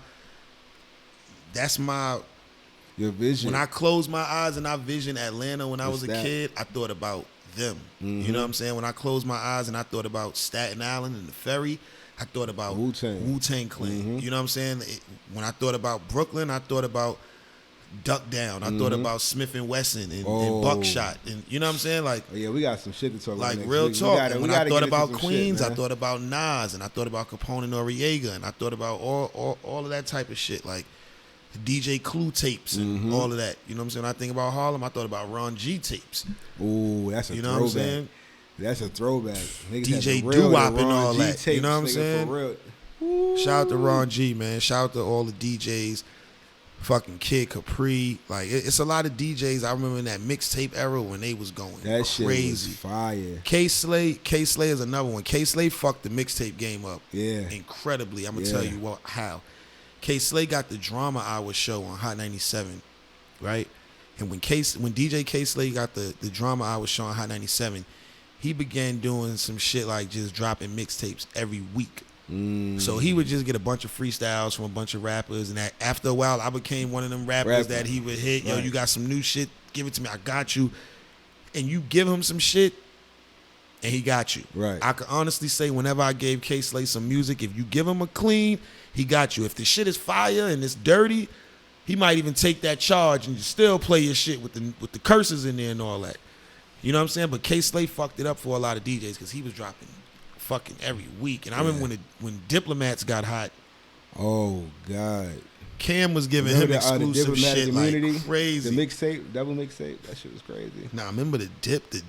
your vision. When I close my eyes and I vision Atlanta when I was a kid, I thought about them. You know what I'm saying? When I closed my eyes and I thought about Staten Island and the ferry, I thought about Wu-Tang Clan. You know what I'm saying? When I thought about Brooklyn, I thought about Duck Down. I thought about Smith and Wesson and Buckshot, and you know what I'm saying? Like, yeah, we got some shit to talk about. Like real talk. And when I thought about Queens, shit, I thought about Nas, and I thought about Capone and Noriega, and I thought about all of that type of shit, like the DJ Clue tapes and all of that. You know what I'm saying? When I think about Harlem, I thought about Ron G tapes. Ooh, that's a throwback. What I'm saying? That's a throwback. Niggas DJ Doo-Wop and all that. Tapes, you know what I'm saying? For real. Shout out to Ron G, man. Shout out to all the DJs. Fucking Kid Capri. Like, it's a lot of DJs. I remember in that mixtape era when they was going that crazy. Shit was fire. K-Slay is another one. K-Slay fucked the mixtape game up. Yeah. Incredibly. I'm going to tell you how. K-Slay got the Drama Hour show on Hot 97, right? And when DJ K-Slay got the Drama Hour show on Hot 97, he began doing some shit like just dropping mixtapes every week. So he would just get a bunch of freestyles from a bunch of rappers, and after a while, I became one of them rappers that he would hit. Yo, you got some new shit? Give it to me. I got you. And you give him some shit, and he got you. Right. I can honestly say whenever I gave K-Slay some music, if you give him a clean, he got you. If the shit is fire and it's dirty, he might even take that charge and still play your shit with the curses in there and all that. You know what I'm saying? But K-Slay fucked it up for a lot of DJs because he was dropping fucking every week. And I remember when Diplomats got hot. Oh God. Cam was giving him exclusive shit like crazy. The mixtape, double mixtape, that shit was crazy. Nah, remember the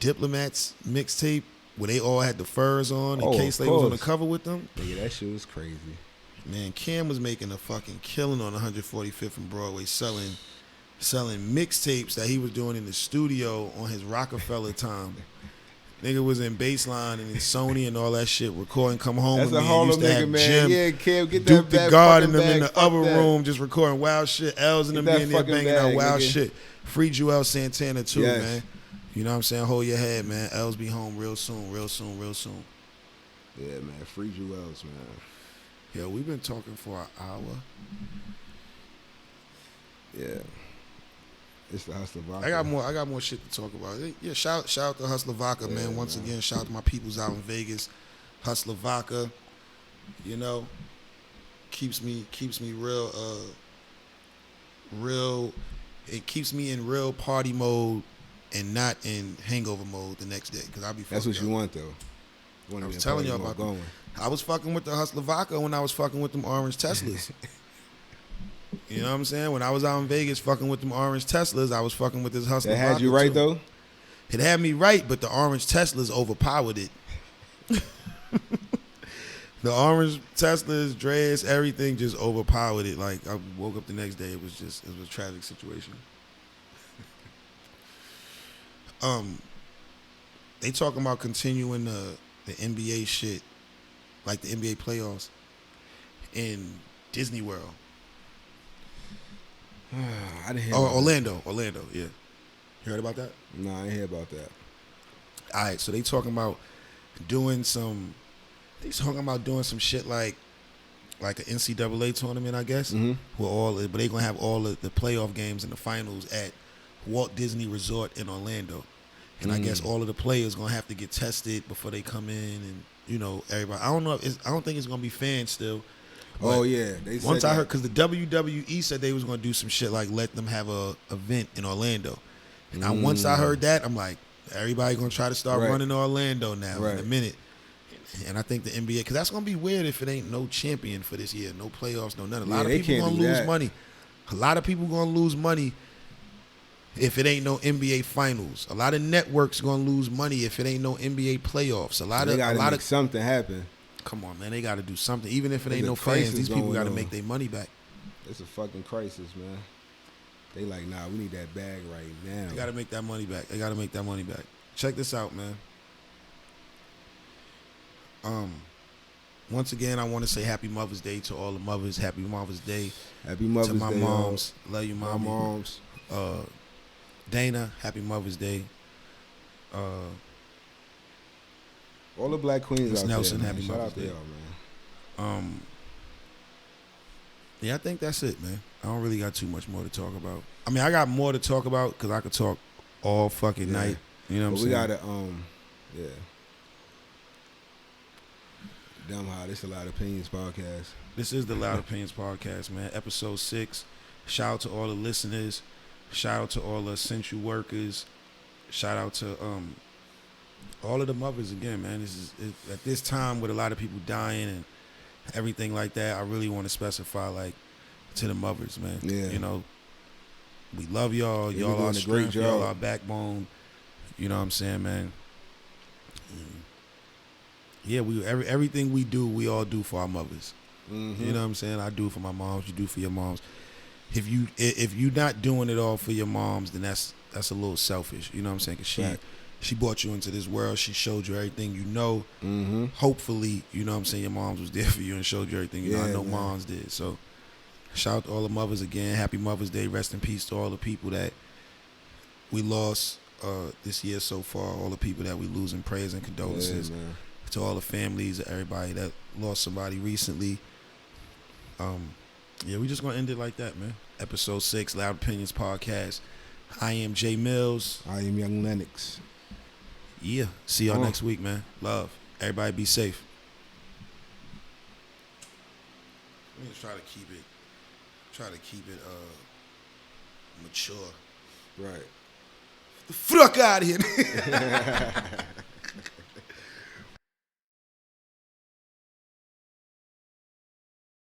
Diplomats mixtape where they all had the furs on and K-Slay was on the cover with them? Yeah, that shit was crazy. Man, Cam was making a fucking killing on 145th and Broadway selling mixtapes that he was doing in the studio on his Rockefeller time. Nigga was in Baseline and in Sony and all that shit, recording Come Home That's with a Me. Harlem Used to nigga, have man. Jim, Yeah, Cam, get Duke that the God fucking and them in bag, the other that. room just recording wild shit. L's in them being there banging out wild nigga. shit. Free Joel Santana too, Yes. man. You know what I'm saying? Hold your head, man. L's be home real soon, real soon, real soon. Yeah, man. Free Joel's, man. Yo, we've been talking for an hour. Yeah. It's the Hustler Vodka. I got more shit to talk about. Yeah, shout out to Hustler Vodka, man. Once again, shout out to my peoples out in Vegas. Hustler Vodka, you know, keeps me real. It keeps me in real party mode and not in hangover mode the next day because I'll be. That's what you want though. I was telling y'all about going. I was fucking with the Hustler Vodka when I was fucking with them orange Teslas. You know what I'm saying? When I was out in Vegas fucking with them orange Teslas, I was fucking with this Hustler Vodka. That had you right though? It had me right, but the orange Teslas overpowered it. The orange Teslas, Dre's, everything just overpowered it. Like I woke up the next day, it was a tragic situation. They talking about continuing the NBA shit, like the NBA playoffs in Disney World. I didn't hear. Orlando, yeah. You heard about that? No, I didn't hear about that. All right, so they talking about doing some shit like an NCAA tournament, I guess. But they gonna have all of the playoff games and the finals at Walt Disney Resort in Orlando, and I guess all of the players gonna have to get tested before they come in, and you know everybody. I don't think it's gonna be fans still. Oh yeah, once I heard because the WWE said they was gonna do some shit like let them have a event in Orlando, and once I heard that, I'm like, everybody gonna try to start running to Orlando now in a minute. And I think the NBA, because that's gonna be weird if it ain't no champion for this year, no playoffs, no nothing. A lot of people gonna lose money. A lot of people gonna lose money if it ain't no NBA finals. A lot of networks gonna lose money if it ain't no NBA playoffs. A lot of make something happen. Come on, man. They got to do something. Even if it ain't no fans, these people got to make their money back. It's a fucking crisis, man. They like, nah, we need that bag right now. They got to make that money back. Check this out, man. Once again, I want to say Happy Mother's Day to all the mothers. Happy Mother's Day. Happy Mother's Day. To my moms. Love you, my moms. Dana, Happy Mother's Day. All the black queens out Nelson, there, Happy Mother's Day. Y'all, man. Yeah, I think that's it, man. I don't really got too much more to talk about. I mean, I got more to talk about because I could talk all fucking night. You know what I'm saying? We gotta, yeah. Dumb how this a Loud Opinions podcast. This is the Loud Opinions podcast, man. Episode 6. Shout out to all the listeners. Shout out to all the essential workers. Shout out to all of the mothers again, man. This is at this time with a lot of people dying and everything like that. I really want to specify, like, to the mothers, man. Yeah. You know, we love y'all. Yeah, y'all doing are a great strength. job. Y'all are backbone. You know what I'm saying, man? Yeah, everything we do, we all do for our mothers. Mm-hmm. You know what I'm saying? I do for my moms. You do for your moms. If you're not doing it all for your moms, then that's a little selfish. You know what I'm saying? 'Cause she brought you into this world. She showed you everything you know. Mm-hmm. Hopefully, you know what I'm saying, your moms was there for you and showed you everything. You know, I know man. moms did. So shout out to all the mothers again. Happy Mother's Day. Rest in peace to all the people that we lost this year so far. All the people that we losing. Prayers and condolences. Yeah, man. To all the families, everybody that lost somebody recently. Yeah, we just gonna end it like that, man. Episode 6, Loud Opinions Podcast. I am Jae Millz. I am Young Lenox. Yeah, see y'all next week, man. Love. Everybody be safe. Let me just try to keep it mature. Right. The fuck out of here.